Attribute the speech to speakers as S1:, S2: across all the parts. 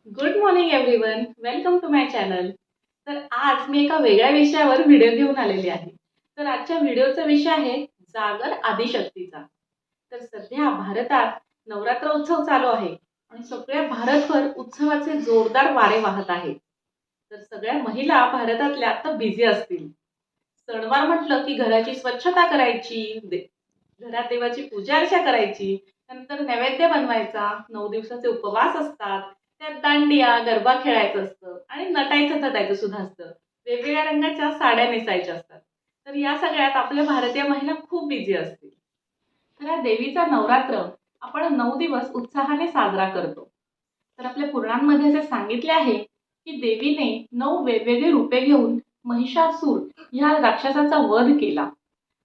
S1: Good morning everyone, welcome to my channel. तर आज मी एका वेगळ्या विषयावर व्हिडिओ घेऊन आलेली आहे. तर आजच्या व्हिडिओचा विषय आहे जागर आदिशक्तीचा. तर सध्या भारतात नवरात्र उत्सव चालू आहे आणि सगळ्या भारतभर उत्सवाचे जोरदार वारे वाहत आहेत. तर सगळ्या महिला भारतातल्या आता बिझी असतील. सणवार म्हटलं की घराची स्वच्छता करायची, घरात देवाची पूजा अर्चा करायची, नंतर नैवेद्य बनवायचा, 9 दिवसाचे उपवास असतात, त्यात दांडिया गरबा खेळायचं असतं आणि नटायचं थटायचं सुद्धा असतं. वेगवेगळ्या रंगाच्या साड्या नेसायच्या असतात. तर या सगळ्यात आपल्या भारतीय महिला खूप बिझी असतील. तर हा देवीचा नवरात्र आपण 9 दिवस उत्साहाने साजरा करतो. तर आपल्या पुराणांमध्ये असे सांगितले आहे की देवीने 9 वेगवेगळी रूपे घेऊन महिषासूर या राक्षसाचा वध केला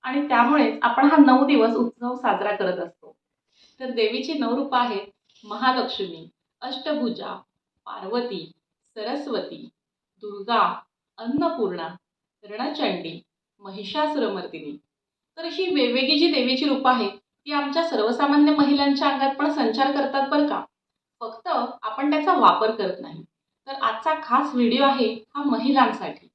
S1: आणि त्यामुळेच आपण हा 9 दिवस उत्सव साजरा करत असतो. तर देवीची 9 रूप आहेत महालक्ष्मी, अष्टभुजा, पार्वती, सरस्वती, दुर्गा, अन्नपूर्णा, रणचंडी, महिषासुरमर्दिनी. तर अशी वेगवेगळी जी देवीची रूप आहेत ती आमच्या सर्वसामान्य महिलांच्या अंगात पण संचार करतात बरं का. फक्त आपण त्याचा वापर करत नाही. तर आजचा खास व्हिडिओ आहे हा महिलांसाठी.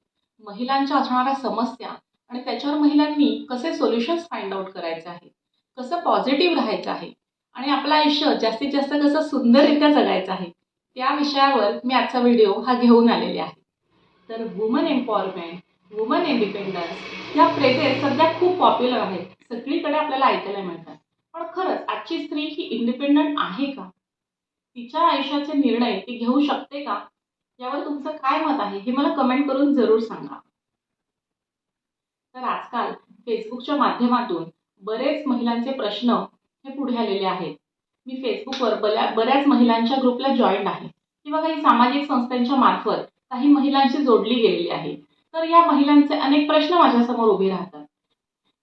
S1: महिलांच्या असणाऱ्या समस्या आणि त्याच्यावर महिलांनी कसे सोल्युशन्स फाइंड आउट करायचे आहे, कसं पॉझिटिव्ह राहायचं आहे आणि आपलं आयुष्य जास्तीत जास्त कसं सुंदररित्या जगायचं आहे, त्या विषयावर मी आजचा व्हिडिओ हा घेऊन आलेले आहे. तर वुमन एम्पॉवरमेंट, वुमन इंडिपेंडन्स या फ्रेजेस सध्या खूप पॉप्युलर आहेत. सगळीकडे आपल्याला ऐकायला मिळतात. पण खरंच आजची स्त्री ही इंडिपेंडंट आहे का? तिच्या आयुष्याचे निर्णय ती घेऊ शकते का? यावर तुमचं काय मत आहे हे मला कमेंट करून जरूर सांगा. तर आजकाल फेसबुकच्या माध्यमातून बरेच महिलांचे प्रश्न हे पुढे आलेले आहेत. मी फेसबुकवर बऱ्याच महिलांच्या ग्रुपला जॉईन आहे किंवा काही सामाजिक संस्थांच्या मार्फत काही महिलांशी जोडली गेलेली आहे. तर या महिलांचे अनेक प्रश्न माझ्यासमोर उभे राहतात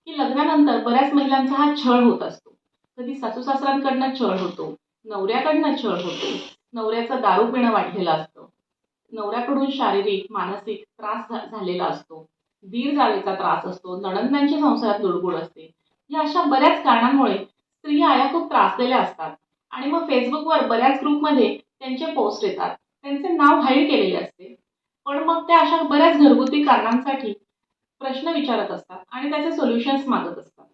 S1: की लग्नानंतर बऱ्याच महिलांचा हा छळ होत असतो. कधी सासू सासऱ्यांकडनं छळ होतो, नवऱ्याकडनं छळ होतो, नवऱ्याचं दारू पिणं वाढलेलं असतं, नवऱ्याकडून शारीरिक मानसिक त्रास झालेला असतो, दीर जावेचा त्रास असतो, नणंदांच्या संसारात लुडबुड असते. या अशा बऱ्याच कारणांमुळे स्त्रिया या खूप त्रासलेल्या असतात आणि मग फेसबुकवर बऱ्याच ग्रुपमध्ये त्यांचे पोस्ट येतात, त्यांचे नाव हाईड केलेले असते. पण मग त्या अशा बऱ्याच घरगुती कारणांसाठी प्रश्न विचारत असतात आणि त्याचे सोल्युशन्स मागत असतात.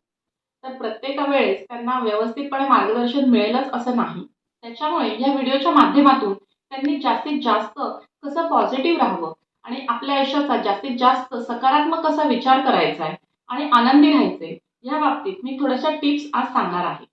S1: तर प्रत्येक वेळेस त्यांना व्यवस्थितपणे मार्गदर्शन मिळेलच असं नाही. त्याच्यामुळे या व्हिडिओच्या माध्यमातून त्यांनी जास्तीत जास्त कसं पॉझिटिव्ह राहावं आणि आपल्या आयुष्याचा जास्तीत जास्त सकारात्मक कसा विचार करायचा आहे आणि आनंदी राहायचंय या बाबतीत मी थोड्याशा टिप्स आज सांगणार आहे.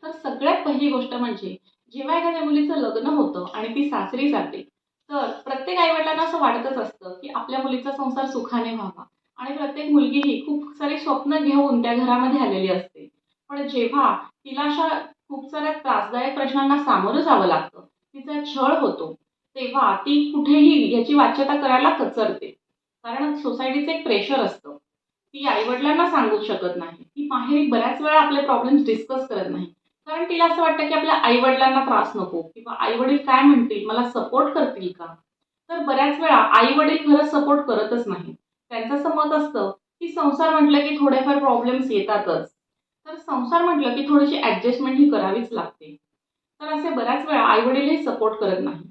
S1: तर सगळ्यात पहिली गोष्ट म्हणजे जेव्हा एखाद्या मुलीचं लग्न होतं आणि ती सासरी जाते, तर प्रत्येक आईवडिलांना असं वाटतच असतं की आपल्या मुलीचा संसार सुखाने व्हावा आणि प्रत्येक मुलगी ही खूप सारी स्वप्न घेऊन त्या घरामध्ये आलेली असते. पण जेव्हा तिला अशा खूप साऱ्या त्रासदायक प्रश्नांना सामोरं जावं लागतं, तिचा छळ होतो, तेव्हा ती कुठेही याची वाच्यता करायला कचरते. कारण सोसायटीचं एक प्रेशर असतं. ती आई-वडिलांना सांगू शकत नाही. ती माहेरी बऱ्याच वेळा आपले प्रॉब्लेम्स डिस्कस करत नाही. कारण तिला असं वाटतं की आपल्या आई-वडिलांना त्रास नको किंवा आई-वडील काय म्हणतील, मला सपोर्ट करतील का? तर बऱ्याच वेळा आई-वडील खरंच सपोर्ट करतच नाही. त्यांचं असं मत असतं की संसार म्हटलं की थोडेफार प्रॉब्लेम्स येतातच. तर संसार म्हटलं की थोडीशी ॲडजस्टमेंट ही करावीच लागते. तर असे बऱ्याच वेळा आई-वडीलही सपोर्ट करत नाही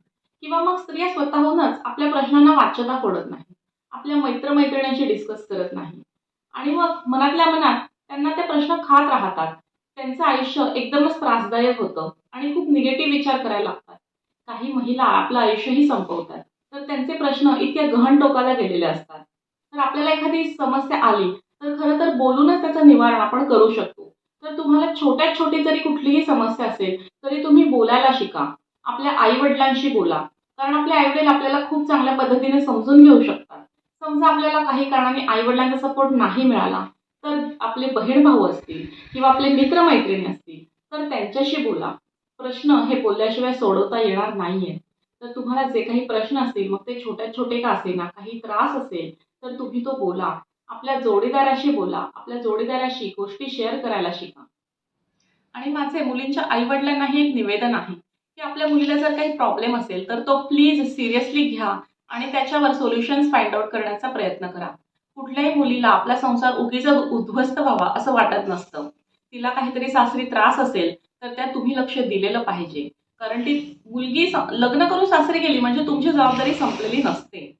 S1: किंवा मग स्त्रिया स्वतःहूनच आपल्या प्रश्नांना वाच्यता फोडत नाही. आपल्या मित्र-मैत्रिणींशी डिस्कस करत नाही आणि मग मनातल्या मनात त्यांना ते प्रश्न खात राहतात. त्यांचं आयुष्य एकदमच त्रासदायक होतं आणि खूप निगेटिव्ह विचार करायला लागतात. काही महिला आपलं आयुष्यही संपवतात. तर त्यांचे प्रश्न इतक्या गहन टोकाला गेलेले असतात. तर आपल्याला एखादी समस्या आली, तर खरं तर बोलूनच त्याचं निवारण आपण करू शकतो. तर तुम्हाला छोट्यात छोटी जरी कुठलीही समस्या असेल, तरी तुम्ही बोलायला शिका. आपल्या आई-वडिलांशी बोला. कारण आपले आई-वडील आपल्याला खूप चांगल्या पद्धतीने समजून घेऊ शकतात. समजा आपल्याला काही कारणाने आई-वडिलांचा सपोर्ट नाही मिळाला, तर आपले बहीण-भाऊ असतील किंवा आपले मित्र-मैत्रिणी असतील, तर त्यांच्याशी बोला. प्रश्न हे बोलल्याशिवाय सोडवता येणार नाहीये. तर तुम्हाला जे काही प्रश्न असतील, मग ते छोटे-छोटे का असेना, काही त्रास असेल, तर तुम्ही तो बोला. आपल्या जोडीदाराशी बोला. आपल्या जोडीदाराशी गोष्टी शेअर करायला शिका. आणि माझे मुलींच्या आई-वडिलांनाही एक निवेदन आहे, की आपल्या मुलीला जर काही प्रॉब्लेम असेल, तर तो प्लीज सिरियसली घ्या आणि त्याच्यावर सोल्युशन्स फाइंड आउट करण्याचा प्रयत्न करा. कुठल्याही मुलीला आपला संसार उगीचच उद्ध्वस्त व्हावा असं वाटत नसतं. तिला काहीतरी सासरी त्रास असेल, तर त्यात तुम्ही लक्ष दिलेलं पाहिजे. कारण ती मुलगी लग्न करून सासरी गेली म्हणजे तुमची जबाबदारी संपलेली नसते.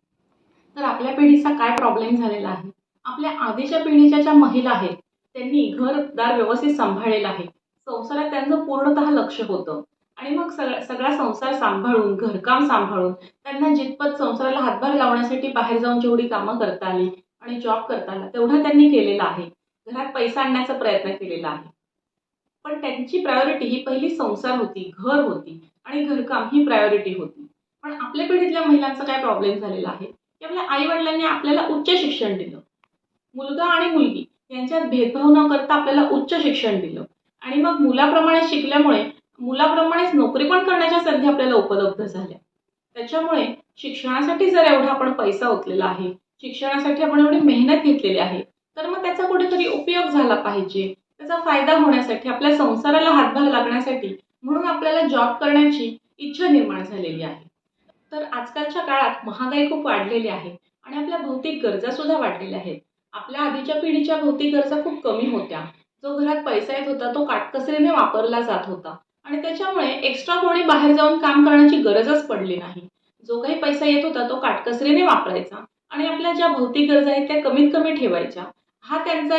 S1: तर आपल्या पिढीचा काय प्रॉब्लेम झालेला आहे? आपल्या आधीच्या पिढीच्या ज्या महिला आहेत, त्यांनी घर-दार व्यवस्थित सांभाळलेलं आहे. संसारात त्यांचं पूर्णतः लक्ष होतं आणि मग सगळा संसार सांभाळून, घरकाम सांभाळून त्यांना जितपत संसाराला हातभार लावण्यासाठी बाहेर जाऊन जेवढी कामं करता आली आणि जॉब करता आला, तेवढं त्यांनी केलेलं आहे. घरात पैसा आणण्याचा प्रयत्न केलेला आहे. पण त्यांची प्रायोरिटी ही पहिली संसार होती, घर होती आणि घरकाम ही प्रायोरिटी होती. पण आपल्या पिढीतल्या महिलांचा काय प्रॉब्लेम झालेला आहे, की आपल्या आई-वडिलांनी आपल्याला उच्च शिक्षण दिलं. मुलगा आणि मुलगी यांच्यात भेदभाव न करता आपल्याला उच्च शिक्षण दिलं आणि मग मुलाप्रमाणे शिकल्यामुळे मुलाप्रमाणेच नोकरी पण करण्याच्या संधी आपल्याला उपलब्ध झाल्या. त्याच्यामुळे शिक्षणासाठी जर एवढा आपण पैसा ओतलेला आहे, शिक्षणासाठी आपण एवढी मेहनत घेतलेली आहे, तर मग त्याचा कुठेतरी उपयोग झाला पाहिजे. त्याचा फायदा होण्यासाठी, आपल्या संसाराला हातभार लागण्यासाठी म्हणून आपल्याला जॉब करण्याची इच्छा निर्माण झालेली आहे. तर आजकालच्या काळात महागाई खूप वाढलेली आहे आणि आपल्या भौतिक गरजा सुद्धा वाढलेल्या आहेत. आपल्या आधीच्या पिढीच्या भौतिक गरजा खूप कमी होत्या. जो घरात पैसा येत होता तो काटकसरीने वापरला जात होता आणि त्याच्यामुळे एक्स्ट्रा कोणी बाहेर जाऊन काम करण्याची गरजच पडली नाही. जो काही पैसा येत होता तो काटकसरीने वापरायचा आणि आपल्या ज्या भौतिक गरजा आहेत त्या कमीत कमी ठेवायच्या. हा त्यांचा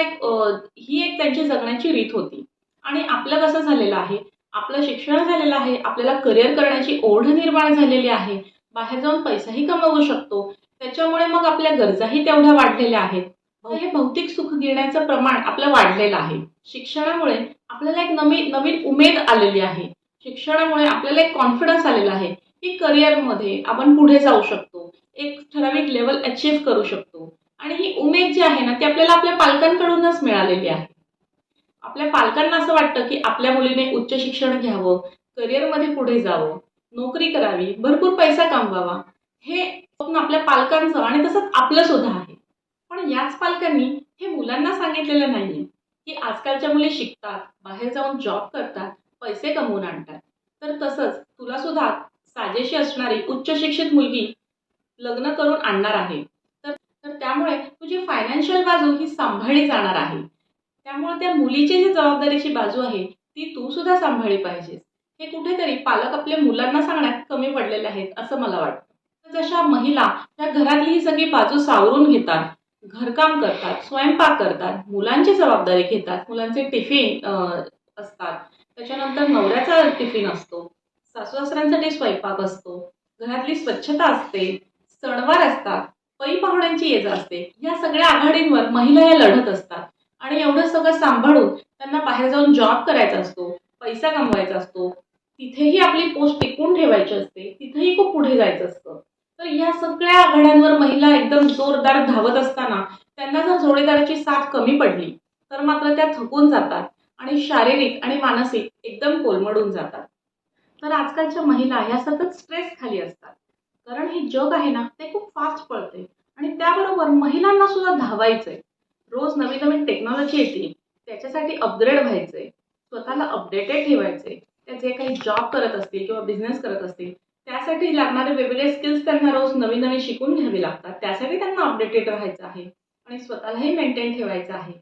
S1: ही एक त्यांची जगण्याची रीत होती. आणि आपलं कसं झालेलं आहे, आपलं शिक्षण झालेलं आहे, आपल्याला करिअर करण्याची ओढ निर्माण झालेली आहे. बाहेर जाऊन पैसाही कमवू शकतो. त्याच्यामुळे मग आपल्या गरजाही तेवढ्या वाढलेल्या आहेत. हे भौतिक सुख घेण्याचं प्रमाण आपलं वाढलेलं आहे. शिक्षणामुळे आपल्याला एक नवीन नवीन उमेद आलेली आहे. शिक्षणामुळे आपल्याला एक कॉन्फिडन्स आलेला आहे, की करिअरमध्ये आपण पुढे जाऊ शकतो. एक ठराविक लेव्हल अचीव्ह करू शकतो. आणि ही उमेद जी आहे ना, ती आपल्याला आपल्या पालकांकडूनच मिळालेली आहे. आपल्या पालकांना असं वाटतं, की आपल्या मुलीने उच्च शिक्षण घ्यावं, करिअरमध्ये पुढे जावं, नोकरी करावी, भरपूर पैसा कमवावा. हे स्वप्न आपल्या पालकांचं आणि तसंच आपलं सुद्धा आहे. पण याच पालकांनी हे मुलांना सांगितलेलं नाहीये, की आजकालच्या मुली शिकतात, बाहेर जाऊन जॉब करतात, पैसे कमवून आणतात. तर तसंच तुला सुद्धा साजेशी असणारी उच्च शिक्षित मुलगी लग्न करून आणणार आहे. तर तर त्यामुळे तुझी फायनान्शियल बाजू ही सांभाळली जाणार आहे. त्यामुळे त्या मुलीची जी जबाबदारीची बाजू आहे, ती तू सुद्धा सांभाळली पाहिजेस. हे कुठेतरी पालक आपल्या मुलांना सांगण्यात कमी पडलेले आहेत, असं मला वाटतं. तर जशा महिला त्या घरातली ही सगळी बाजू सावरून घेतात, घरकाम करतात, स्वयंपाक करतात, मुलांची जबाबदारी घेतात, मुलांचे टिफिन असतात, त्याच्यानंतर नवऱ्याचा टिफिन असतो, सासू-सासऱ्यांसाठी स्वयंपाक असतो, घरातली स्वच्छता असते, सणवार असतात, पै पाहुण्यांची ये-जा असते. या सगळ्या आघाडींवर महिला या लढत असतात आणि एवढं सगळं सांभाळून त्यांना बाहेर जाऊन जॉब करायचा असतो, पैसा कमवायचा असतो. तिथेही आपली पोस्ट टिकवून ठेवायची असते, तिथेही खूप पुढे जायचं असतं. तर या सगळ्या आघाड्यांवर महिला एकदम जोरदार धावत असताना त्यांना जर जोडीदाराची साथ कमी पडली, तर मात्र त्या थकून जातात आणि शारीरिक आणि मानसिक एकदम कोलमडून जातात. तर आजकालच्या महिला ह्या सतत स्ट्रेस खाली असतात. कारण हे जग आहे ना, ते खूप फास्ट पळते आणि त्याबरोबर महिलांना सुद्धा धावायचंय. रोज नवीन-नवीन टेक्नॉलॉजी येते, त्याच्यासाठी अपग्रेड व्हायचंय, स्वतःला अपडेटेड ठेवायचंय. ते जे काही जॉब करत असतील किंवा बिझनेस करत असतील, त्यासाठी लागणारे वेगवेगळे स्किल्स त्यांना रोज नवीन-नवीन शिकून घ्यावे लागतात. त्यासाठी त्यांना अपडेटेड राहायचं आहे आणि स्वतःलाही मेंटेन ठेवायचं आहे.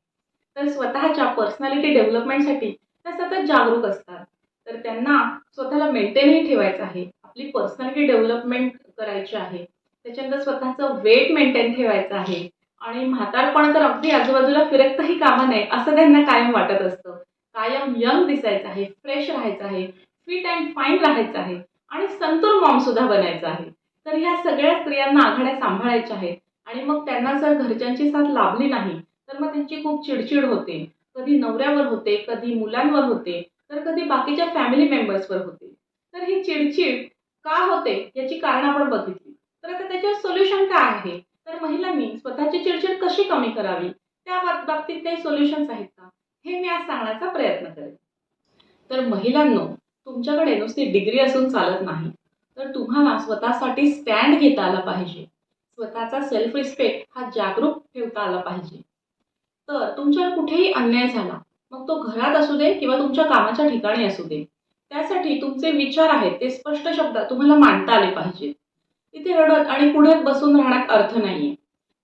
S1: तर स्वतःच्या पर्सनॅलिटी डेव्हलपमेंटसाठी त्या सतत जागरूक असतात. तर त्यांना स्वतःला मेंटेनही ठेवायचं आहे. आपली पर्सनॅलिटी डेव्हलपमेंट करायची आहे. त्याच्यानंतर स्वतःचं वेट मेंटेन ठेवायचं आहे आणि म्हातारपण तर अगदी आजूबाजूला फिरकताही कामा नये, असं त्यांना कायम वाटत असतं. कायम यंग दिसायचं आहे, फ्रेश राहायचं आहे, फिट अँड फाईन राहायचं आहे आणि संतूर मॉम सुद्धा बनायचं आहे. तर ह्या सगळ्या स्त्रियांना आघाड्या सांभाळायच्या आहेत आणि मग त्यांना जर घरच्यांची साथ लाभली नाही, तर मग त्यांची खूप चिडचिड होते. कधी नवऱ्यावर होते, कधी मुलांवर होते, तर कधी बाकीच्या फॅमिली मेंबर्सवर होते. तर ही चिडचिड का होते याची कारणं आपण बघितली. तर आता त्याच्यावर सोल्युशन काय आहे? तर महिलांनी स्वतःची चिडचिड कशी कमी करावी? त्या बाबतीत काही सोल्युशन्स आहेत का? हे मी आज सांगण्याचा प्रयत्न करेन. तर महिलांनो, तुमच्याकडे नुसती डिग्री असून चालत नाही. तर तुम्हाला स्वतःसाठी स्टँड घेता आला पाहिजे. स्वतःचा सेल्फ रिस्पेक्ट हा जागरूक ठेवता आला पाहिजे. तर तुमच्यावर कुठेही अन्याय झाला, मग तो घरात असू दे किंवा तुमच्या कामाच्या ठिकाणी असू दे, त्यासाठी तुमचे विचार आहेत ते स्पष्ट शब्दात तुम्हाला मांडता आले पाहिजेत. इथे रडत आणि पुढ्यात बसून राहण्यात अर्थ नाहीये.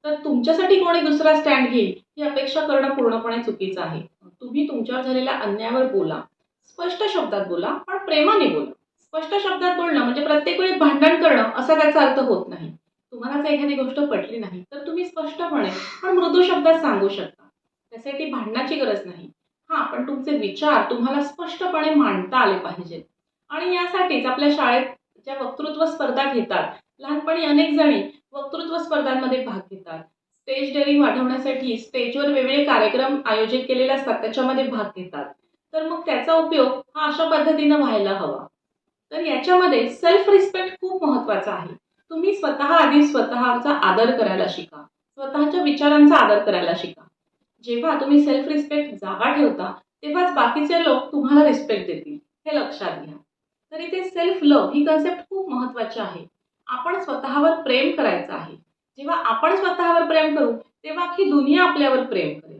S1: तर तुमच्यासाठी कोणी दुसरा स्टँड घेईल ही अपेक्षा करणं पूर्णपणे चुकीचं आहे. तुम्ही तुमच्यावर झालेल्या अन्यायावर बोला. स्पष्ट शब्दात बोला, पण प्रेमाने बोला. स्पष्ट शब्दात बोलणं म्हणजे प्रत्येक वेळी भांडण करणं असा त्याचा अर्थ होत नाही. तुम्हाला जर एखादी गोष्ट पटली नाही तर तुम्ही स्पष्टपणे पण मृदू शब्दात सांगू शकता. त्यासाठी भांडणाची गरज नाही. हां, पण तुमचे विचार तुम्हाला स्पष्टपणे मांडता आले पाहिजेत. आणि यासाठीच आपल्या शाळेत ज्या वक्तृत्व स्पर्धा घेतात, लहानपणी अनेक जणी वक्तृत्व स्पर्धांमध्ये भाग घेतात. स्टेज डेअरिंग वाढवण्यासाठी स्टेजवर वेगवेगळे कार्यक्रम आयोजित केलेले असतात, त्याच्यामध्ये भाग घेतात. तर मग त्याचा उपयोग हा अशा पद्धतीनं व्हायला हवा. तर याच्यामध्ये सेल्फ रिस्पेक्ट खूप महत्वाचा आहे. तुम्ही स्वतः आधी स्वतःचा आदर करायला शिका. स्वतःच्या विचारांचा आदर करायला शिका. जेव्हा तुम्ही सेल्फ रिस्पेक्ट जागा ठेवता, तेव्हाच बाकीचे लोक तुम्हाला रिस्पेक्ट देतील. हे लक्षात घ्या. तर इथे सेल्फ लव्ह ही कन्सेप्ट खूप महत्वाची आहे. आपण स्वतःवर प्रेम करायचं आहे. जेव्हा आपण स्वतःवर प्रेम करू, तेव्हा अख्खी दुनिया आपल्यावर प्रेम करेल.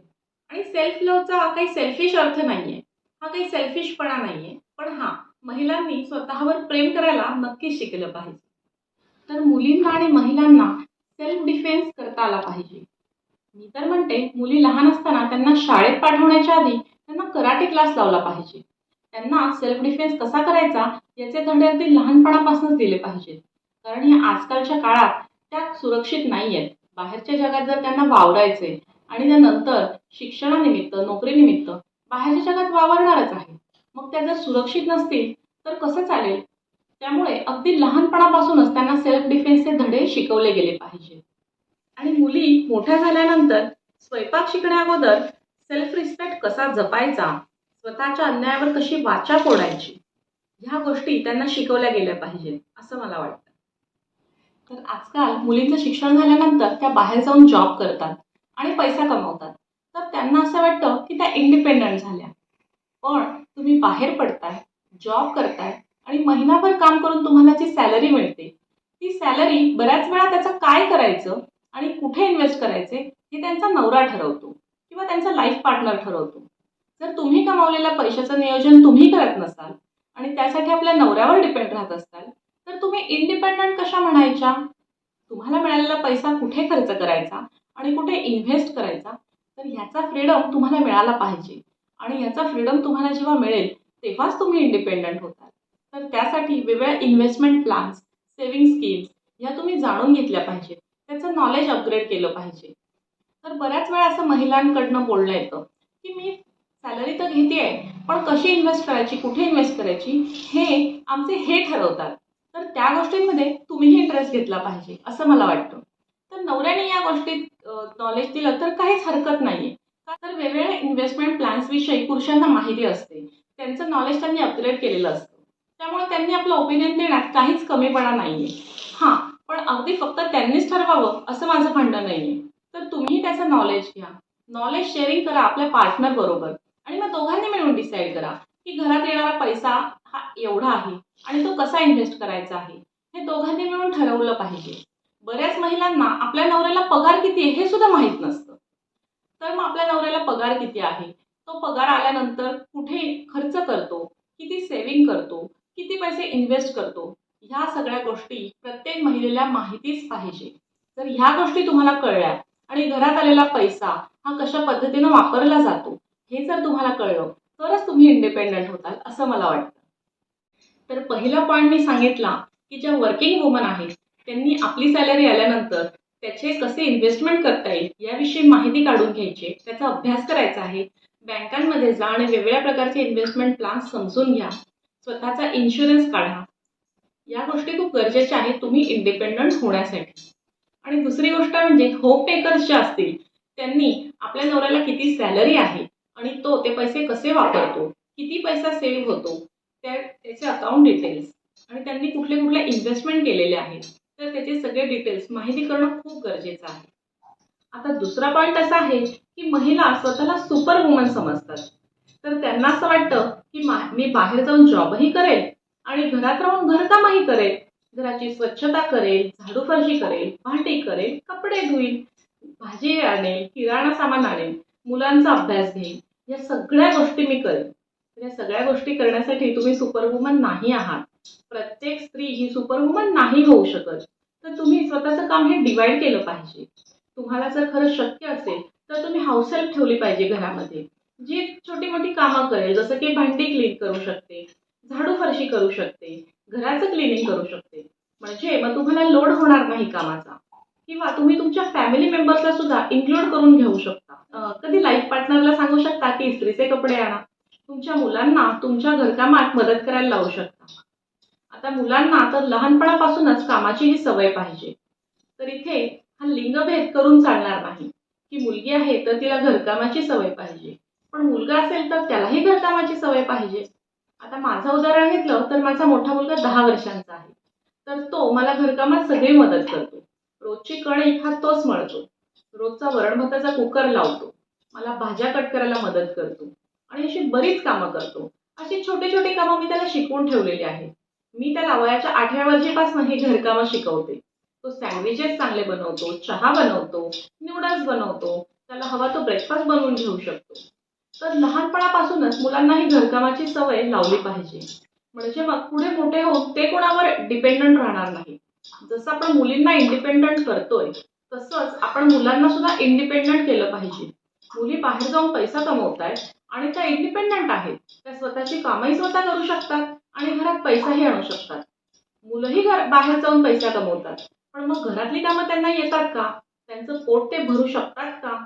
S1: आणि सेल्फ लव्हचा काही सेल्फिश अर्थ नाहीये. हा काही सेल्फिशपणा नाहीये. पण हां, महिलांनी स्वतःवर प्रेम करायला नक्कीच शिकलं पाहिजे. तर मुलींना आणि महिलांना सेल्फ डिफेन्स करता आला पाहिजे. मी तर म्हणते मुली लहान असताना त्यांना शाळेत पाठवण्याच्या आधी त्यांना कराटे क्लास लावला पाहिजे. त्यांना सेल्फ डिफेन्स कसा करायचा याचे धडे अगदी लहानपणापासूनच दिले पाहिजेत. कारण या आजकालच्या काळात त्या सुरक्षित नाही आहेत. बाहेरच्या जगात जर त्यांना वावरायचे आणि त्यानंतर शिक्षणानिमित्त, नोकरीनिमित्त बाहेरच्या जगात वावरणारच आहे. मग त्या जर सुरक्षित नसतील तर कसं चालेल? त्यामुळे अगदी लहानपणापासूनच त्यांना सेल्फ डिफेन्सचे धडे शिकवले गेले पाहिजे. आणि मुली मोठ्या झाल्यानंतर स्वयंपाक शिकण्याअगोदर सेल्फ रिस्पेक्ट कसा जपायचा, स्वतःच्या अन्यायावर कशी वाचा फोडायची, ह्या गोष्टी त्यांना शिकवल्या गेल्या पाहिजेत असं मला वाटतं. तर आजकाल मुलींचं शिक्षण झाल्यानंतर त्या बाहेर जाऊन जॉब करतात आणि पैसा कमवतात. तर त्यांना असं वाटतं की त्या इंडिपेंडंट झाल्या. पण तुम्ही बाहेर पडताय, जॉब करताय आणि महिनाभर काम करून तुम्हाला जी सॅलरी मिळते, ती सॅलरी बऱ्याच वेळा त्याचं काय करायचं आणि कुठे इन्व्हेस्ट करायचे हे त्यांचा नवरा ठरवतो किंवा त्यांचा लाईफ पार्टनर ठरवतो. जर तुम्ही कमावलेल्या पैशाचं नियोजन तुम्ही करत नसाल आणि त्यासाठी आपल्या नवऱ्यावर डिपेंड राहत असाल, तर तुम्ही इंडिपेंडंट कशा म्हणायच्या? तुम्हाला मिळालेला पैसा कुठे खर्च करायचा आणि कुठे इन्व्हेस्ट करायचा, तर ह्याचा फ्रीडम तुम्हाला मिळाला पाहिजे. आणि याचा फ्रीडम तुम्हाला जेव्हा मिळेल, तेव्हाच तुम्ही इंडिपेंडंट होताल. तर त्यासाठी वेगवेगळ्या इन्व्हेस्टमेंट प्लॅन्स, सेव्हिंग स्कीम्स ह्या तुम्ही जाणून घेतल्या पाहिजेत. त्याचं नॉलेज अपग्रेड केलं पाहिजे. तर बऱ्याच वेळा असं महिलांकडनं बोलणं येतं, की मी सॅलरी तर घेतेय, पण कशी इन्व्हेस्ट करायची, कुठे इन्व्हेस्ट करायची, हे आमचे हे ठरवतात. तर त्या गोष्टींमध्ये तुम्हीही इंटरेस्ट घेतला पाहिजे, असं मला वाटतं. तर नवऱ्याने या गोष्टीत नॉलेज दिलं तर काहीच हरकत नाहीये. का तर वेगवेगळ्या इन्व्हेस्टमेंट प्लॅन्स विषयी पुरुषांना माहिती असते. त्यांचं नॉलेज त्यांनी अपग्रेड केलेलं असतं. त्यामुळे त्यांनी आपलं ओपिनियन देण्यात काहीच कमीपणा नाहीये. हां, पण अगदी फक्त त्यांनीच ठरवावं असं माझं म्हणणं नाहीये. तर तुम्ही त्याचं नॉलेज घ्या. नॉलेज शेअरिंग करा आपल्या पार्टनर बरोबर आणि मग दोघांनी मिळून डिसाईड करा, की घरात येणारा पैसा हा एवढा आहे आणि तो कसा इन्व्हेस्ट करायचा आहे. हे दोघांनी मिळून ठरवलं पाहिजे. बऱ्याच महिलांना आपल्या नवऱ्याला पगार किती आहे हे सुद्धा माहीत नसतं. तर मग आपल्या नवऱ्याला पगार किती आहे, तो पगार आल्यानंतर कुठे खर्च करतो, किती सेव्हिंग करतो, किती पैसे इन्व्हेस्ट करतो, ह्या सगळ्या गोष्टी प्रत्येक महिलेला माहितीच पाहिजे. तर ह्या गोष्टी तुम्हाला कळल्या आणि घरात आलेला पैसा हा कशा पद्धतीनं वापरला जातो हे जर तुम्हाला कळलं, तरच तुम्ही इंडिपेंडंट होताल असं मला वाटतं. तर पहिला पॉईंट मी सांगितला, की ज्या वर्किंग वुमन आहेत त्यांनी आपली सॅलरी आल्यानंतर त्याचे कसे इन्व्हेस्टमेंट करता येईल याविषयी माहिती काढून घ्यायची आहे. त्याचा अभ्यास करायचा आहे. बँकांमध्ये जा आणि वेगवेगळ्या प्रकारचे इन्व्हेस्टमेंट प्लॅन समजून घ्या. स्वतःचा इन्शुरन्स काढा. या गोष्टी खूप गरजेच्या आहेत तुम्ही इंडिपेंडंट होण्यासाठी. आणि दुसरी गोष्ट म्हणजे होम मेकर्स जे असतील त्यांनी आपल्या नवऱ्याला किती सॅलरी आहे आणि तो ते पैसे कसे वापरतो, किती पैसा सेव्ह होतो, त्याचे अकाउंट डिटेल्स आणि त्यांनी कुठले कुठले इन्व्हेस्टमेंट केलेले आहेत, तर त्याचे सगळे डिटेल्स माहिती करणं खूप गरजेचं आहे. आता दुसरा पॉईंट असा आहे की महिला स्वतःला सुपर वुमन समजतात. तर त्यांना असं वाटतं की मी बाहेर जाऊन जॉबही करेल आणि घरात राहून घरकामही करेल. घराची स्वच्छता करेल, झाडू फरशी करेल, भांडी करेल, कपडे धुईल, भाजी आणेल, किराणा सामान आणेल, मुलांचा अभ्यास घेईल. या सगळ्या गोष्टी मी करेल. तर या सगळ्या गोष्टी करण्यासाठी तुम्ही सुपरवुमन नाही आहात. प्रत्येक स्त्री ही सुपरवुमन नाही होऊ शकत. तर तुम्ही स्वतःचं काम हे डिवाइड केलं पाहिजे. तुम्हाला जर खरं शक्य असेल तर तुम्ही हाऊस हेल्प ठेवली पाहिजे घरामध्ये. जी छोटी मोठी कामं करेल, जसं की भांडी क्लीन करू शकते, झाडू फरशी करू शकते, घराचं क्लिनिंग करू शकते. म्हणजे मग तुम्हाला लोड होणार नाही कामाचा. किंवा तुम्ही तुमच्या फॅमिली मेंबर्सला सुद्धा इन्क्लूड करून घेऊ शकता. कधी लाईफ पार्टनरला सांगू शकता की इस्त्रीचे कपडे आणा. तुमच्या मुलांना तुमच्या घरकामात मदत करायला लावू शकता. आता मुलांना तर लहानपणापासूनच कामाची ही सवय पाहिजे. तर इथे हा लिंगभेद करून चालणार नाही, की मुलगी आहे तर तिला घरकामाची सवय पाहिजे, पण मुलगा असेल तर त्यालाही घरकामाची सवय पाहिजे. आता माझं उदाहरण घेतलं तर माझा मोठा मुलगा 10 वर्षांचा आहे. तर तो मला घरकामात सगळी मदत करतो. रोजची कणिक हा तोच मळतो. रोजचा वरण-भाताचा कुकर लावतो. मला भाज्या कट करायला मदत करतो आणि अशी बरीच कामं करतो. अशी छोटी-छोटी कामं मी त्याला शिकवून ठेवलेली आहेत. मी त्याला वयाच्या 8व्या वर्षीपासून ही घरकामं शिकवते. तो सँडविचेस चांगले बनवतो, चहा बनवतो, नूडल्स बनवतो. त्याला हवा तो ब्रेकफास्ट बनवून घेऊ शकतो. तर लहानपणापासूनच मुलांना ही घरकामाची सवय लावली पाहिजे. म्हणजे मग पुढे मोठे होऊन ते कोणावर डिपेंडंट राहणार नाही. जसं आपण मुलींना इंडिपेंडंट करतोय, तसंच आपण मुलांना सुद्धा इंडिपेंडंट केलं पाहिजे. मुली बाहेर जाऊन पैसा कमवतायत आणि त्या इंडिपेंडंट आहेत. त्या स्वतःची कामही स्वतः करू शकतात आणि घरात पैसाही आणू शकतात. मुलंही बाहेर जाऊन पैसा कमवतात. पण मग घरातली कामं त्यांना येतात का? त्यांचं पोट ते भरू शकतात का?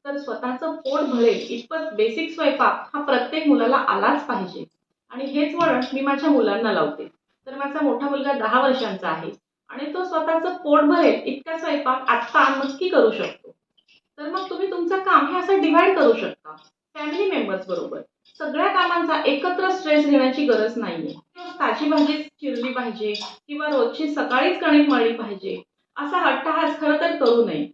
S1: तर स्वतःचं पोट भरेल इतपत बेसिक स्वयंपाक हा प्रत्येक मुलाला आलाच पाहिजे. आणि हेच वळण मी माझ्या मुलांना लावते. तर माझा मोठा मुलगा 10 वर्षांचा आहे आणि तो स्वतःचं पोट भरेल इतका स्वयंपाक आत्ता नक्की करू शकतो. तर मग तुम्ही तुमचं काम हे असं डिव्हाइड करू शकता फॅमिली मेंबर्स बरोबर. सगळ्या कामांचा एकत्र स्ट्रेस घेण्याची गरज नाहीये. रोज ताजी भाजी चिरली पाहिजे किंवा रोजची सकाळीच कणिक मळली पाहिजे असा अट्टहास खरं तर करू नये.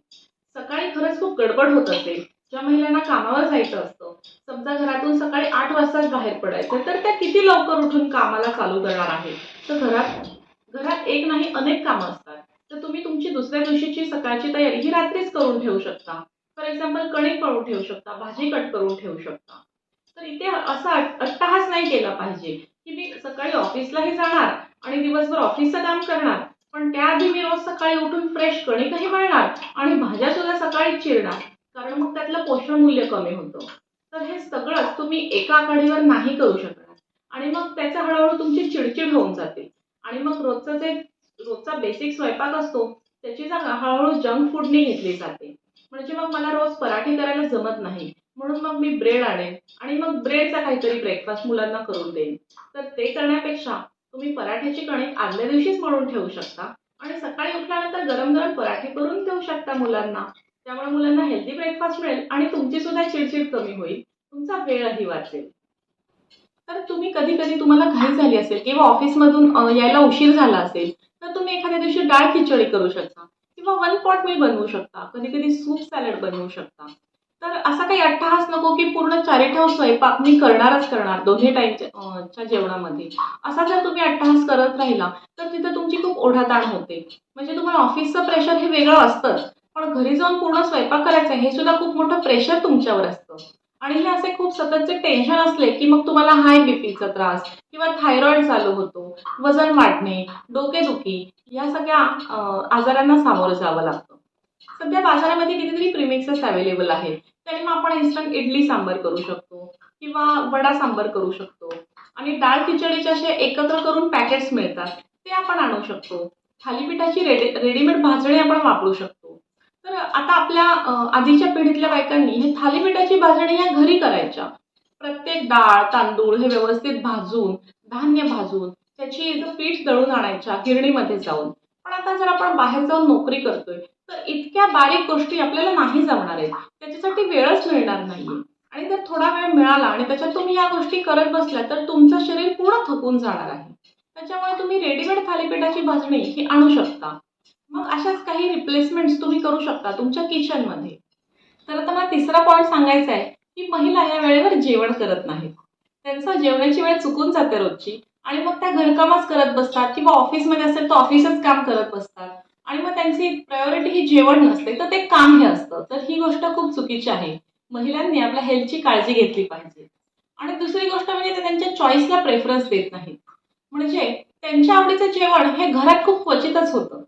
S1: सकाळी खरंच खूप गडबड होत असेल, ज्या महिलांना कामावर जायचं असतं, समजा घरातून सकाळी 8 वाजताच बाहेर पडायचं, तर त्या किती लवकर उठून कामाला चालू करणार आहेत? तर घरात घरात एक नाही अनेक कामं असतात. तर तुम्ही तुमची दुसऱ्या दिवशीची सकाळची तयारी ही रात्रीच करून ठेवू शकता. फॉर एक्झाम्पल कणिक मळून ठेवू शकता, भाजी कट करून ठेवू शकता. तर इथे असा अट्टहास नाही केला पाहिजे, की मी सकाळी ऑफिसलाही जाणार आणि दिवसभर ऑफिसचं काम करणार, पण त्याआधी मी रोज सकाळी उठून फ्रेश कणिकही मळणार आणि भाज्या सुद्धा सकाळीच चिरणार, कारण मग त्यातलं पोषण मूल्य कमी होतं. तर हे सगळंच तुम्ही एका आघाडीवर नाही करू शकणार आणि मग त्याचा हळूहळू तुमची चिडचिड होऊन जाते आणि मग रोजचा बेसिक स्वयंपाक असतो त्याची जागा हळूहळू जंक फूडनी घेतली जाते. म्हणजे मग मला रोज पराठे करायला जमत नाही, म्हणून मग मी ब्रेड आणेन आणि मग ब्रेडचा काहीतरी ब्रेकफास्ट मुलांना करून देईन. तर ते करण्यापेक्षा तुम्ही पराठ्याची कणिक आदल्या दिवशीच मळून ठेवू शकता आणि सकाळी उठल्यानंतर गरम गरम पराठे करून देऊ शकता मुलांना. त्यामुळे मुलांना हेल्दी ब्रेकफास्ट मिळेल आणि तुमची सुद्धा चिडचिड कमी होईल. तुमचा वेळही वाचेल. तर तुम्ही कधी-कधी तुम्हाला घाई झाली असेल किंवा ऑफिसमधून यायला उशीर झाला असेल, तर तुम्ही एखाद्या दिवशी डाळ खिचडी करू शकता किंवा वन पॉट मील बनवू शकता. कधी-कधी सूप सॅलड बनवू शकता. तर असा काही अट्टहास नको की पूर्ण चारीठाव स्वयंपाक मी करणारच करणार दोन्ही टाईमच्या जेवणामध्ये. असा जर तुम्ही अट्टहास करत राहिला, तर तिथं तुमची खूप ओढाताण होते. म्हणजे तुम्हाला ऑफिसचं प्रेशर हे वेगळं असतंच, पण घरी जाऊन पूर्ण स्वयंपाक करायचा हे सुद्धा खूप मोठं प्रेशर तुमच्यावर असतं. आणि हे असे खूप सततचे टेन्शन असले की मग तुम्हाला हाय बीपीचा त्रास किंवा थायरॉइड चालू होतो, वजन वाढणे, डोकेदुखी या सगळ्या आजारांना सामोरं जावं लागतं. सध्या बाजारामध्ये कितीतरी प्रीमिक्सेस अवेलेबल आहेत. त्याने मग आपण इन्स्टंट इडली सांबार करू शकतो किंवा वडा सांबार करू शकतो आणि डाळ खिचडीचे असे एकत्र करून पॅकेट्स मिळतात, ते आपण आणू शकतो. थालीपीठाची रेडीमेड भाजणी आपण वापरू शकतो. तर आता आपल्या आधीच्या पिढीतल्या बायकांनी हे थालीपीठाची भाजणी ह्या घरी करायच्या. प्रत्येक डाळ, तांदूळ हे व्यवस्थित भाजून, धान्य भाजून त्याची पीठ दळून आणायच्या गिरणीमध्ये जाऊन. पण आता जर आपण बाहेर जाऊन नोकरी करतोय, तर इतक्या बारीक गोष्टी आपल्याला नाही जमणार आहेत. त्याच्यासाठी वेळच मिळणार नाहीये. आणि जर थोडा वेळ मिळाला आणि त्याच्यात तुम्ही या गोष्टी करत बसल्या, तर तुमचं शरीर पूर्ण थकून जाणार आहे. त्याच्यामुळे तुम्ही रेडीमेड थालीपीठाची भाजणी ही आणू शकता. मग अशाच काही रिप्लेसमेंट्स तुम्ही करू शकता तुमच्या किचनमध्ये. तर आता मला तिसरा पॉइंट सांगायचा आहे, की महिला या वेळेवर जेवण करत नाहीत. त्यांचं जेवणाची वेळ चुकून जाते रोजची आणि मग त्या घरकामच करत बसतात किंवा ऑफिसमध्ये असेल तर ऑफिसच काम करत बसतात आणि मग त्यांची प्रायोरिटी ही जेवण नसते, तर ते काम हे असतं. तर ही गोष्ट खूप चुकीची आहे. महिलांनी आपल्या हेल्थची काळजी घेतली पाहिजे. आणि दुसरी गोष्ट म्हणजे ते त्यांच्या चॉईसला प्रेफरन्स देत नाहीत. म्हणजे त्यांच्या आवडीचं जेवण हे घरात खूप क्वचितच होतं.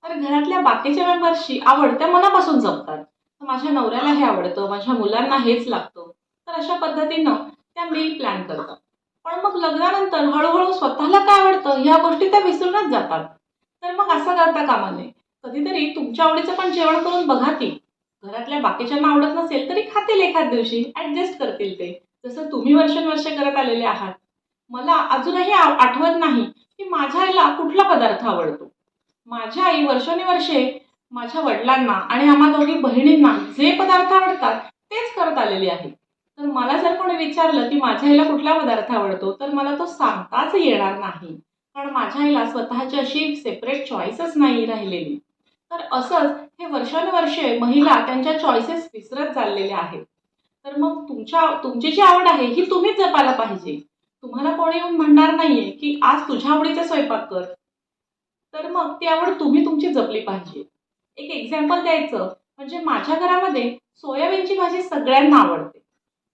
S1: तर घरातल्या बाकीच्या मेंबर्सची आवड त्या मनापासून जपतात. तर माझ्या नवऱ्याला हे आवडतं, माझ्या मुलांना हेच लागतं. तर अशा पद्धतीनं त्या मील प्लॅन करतात. पण मग लग्नानंतर हळूहळू स्वतःला काय आवडतं ह्या गोष्टी त्या विसरूनच जातात. तर मग असं करता कामा नये. कधीतरी तुमच्या आवडीचं पण जेवण करून बघा ती. घरातल्या बाकीच्यांना आवडत नसेल तरी खातील एखाद दिवशी, ॲडजस्ट करतील ते. जसं तुम्ही वर्षानुवर्षे करत आलेले आहात. मला अजूनही आठवत नाही की माझ्या आईला कुठला पदार्थ आवडतो. माझी आई वर्षानुवर्षे माझ्या वडिलांना आणि आम्हा दोघी बहिणींना जे पदार्थ आवडतात तेच करत आलेली आहे. तर मला जर कोणी विचारलं की माझ्या आईला कुठला पदार्थ आवडतो, तर मला तो सांगताच येणार नाही. कारण माझ्या आईला स्वतःची अशी सेपरेट चॉईसच नाही राहिलेली. तर असंच हे वर्षानुवर्षे महिला त्यांच्या चॉईसेस विसरत चाललेल्या आहेत. तर मग तुमची जी आवड आहे ही तुम्हीच जपायला पाहिजे. तुम्हाला कोणी येऊन म्हणणार नाहीये की आज तुझ्या आवडीचा स्वयंपाक कर. तर मग ती आवड तुम्ही तुमची जपली पाहिजे. एक एक्झाम्पल द्यायचं म्हणजे माझ्या घरामध्ये सोयाबीनची भाजी सगळ्यांना आवडते.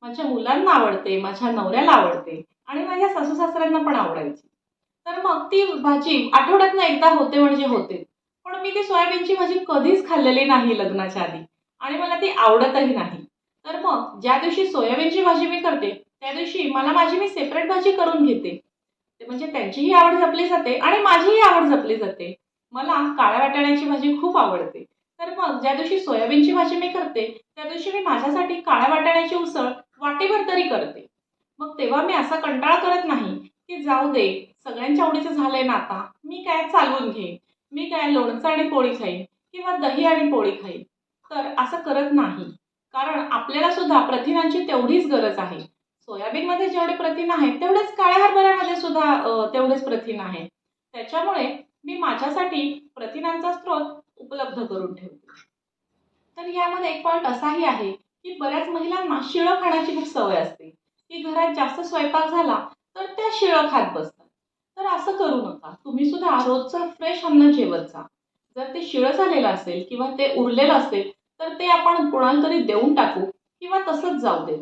S1: माझ्या मुलांना आवडते, माझ्या नवऱ्याला आवडते आणि माझ्या सासू-सासऱ्यांना पण आवडायची. तर मग ती भाजी आठवड्यातनं एकदा होते म्हणजे होते. पण मी ती सोयाबीनची भाजी कधीच खाल्लेली नाही लग्नाच्या आधी आणि मला ती आवडतही नाही. तर मग ज्या दिवशी सोयाबीनची भाजी मी करते, त्या दिवशी मी सेपरेट भाजी करून घेते. ते म्हणजे त्यांचीही आवड जपली जाते आणि माझीही आवड जपली जाते. मला काळ्या वाटाण्याची भाजी खूप आवडते. तर मग ज्या दिवशी सोयाबीनची भाजी मी करते, त्या दिवशी मी माझ्यासाठी काळ्या वाटाण्याची उसळ वाटीभर तरी करते. मग तेव्हा मी असा कंटाळा करत नाही, की जाऊ दे, सगळ्यांच्या आवडीचं झालंय ना आता, मी काय चालवून घेईन. मी काय लोणचं आणि पोळी खाईन किंवा दही आणि पोळी खाईन. तर असं करत नाही. कारण आपल्याला सुद्धा प्रथिनांची तेवढीच गरज आहे. सोयाबीनमध्ये जेवढे प्रथिन आहेत, तेवढेच काळ्या हरभऱ्यामध्ये सुद्धा तेवढेच प्रथिन आहे. त्याच्यामुळे मी माझ्यासाठी प्रथिनांचा स्रोत उपलब्ध करून ठेवते. तर यामध्ये एक पॉइंट असाही आहे, की बऱ्याच महिलांना शिळं खाण्याची खूप सवय असते, की घरात जास्त स्वयंपाक झाला तर त्या शिळं खात बसतात. तर असं करू नका. तुम्ही सुद्धा रोजचं फ्रेश अन्न जेवत जा. जर ते शिळं झालेलं असेल किंवा ते उरलेलं असेल, तर ते आपण कोणाला तरी देऊन टाकू किंवा तसंच जाऊ दे.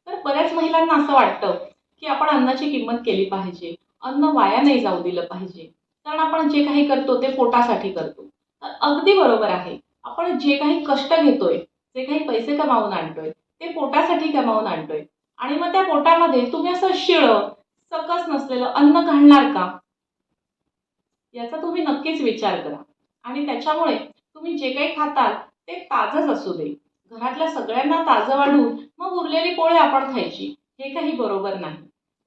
S1: तर बऱ्याच महिलांना असं वाटतं, की आपण अन्नाची किंमत केली पाहिजे. अन्न वाया नाही जाऊ दिलं पाहिजे. कारण आपण जे काही करतो ते पोटासाठी करतो. तर अगदी बरोबर आहे. आपण जे काही कष्ट घेतोय, जे काही पैसे कमावून आणतोय, ते पोटासाठी कमावून आणतोय. आणि मग त्या पोटामध्ये तुम्ही असं शिळं, सकस नसलेलं अन्न घालणार का? याचा तुम्ही नक्कीच विचार करा. आणि त्याच्यामुळे तुम्ही जे काही खाताल ते ताजंच असू दे. घरातल्या सगळ्यांना ताजं वाढून मग उरलेली पोळी आपण खायची, हे काही बरोबर नाही.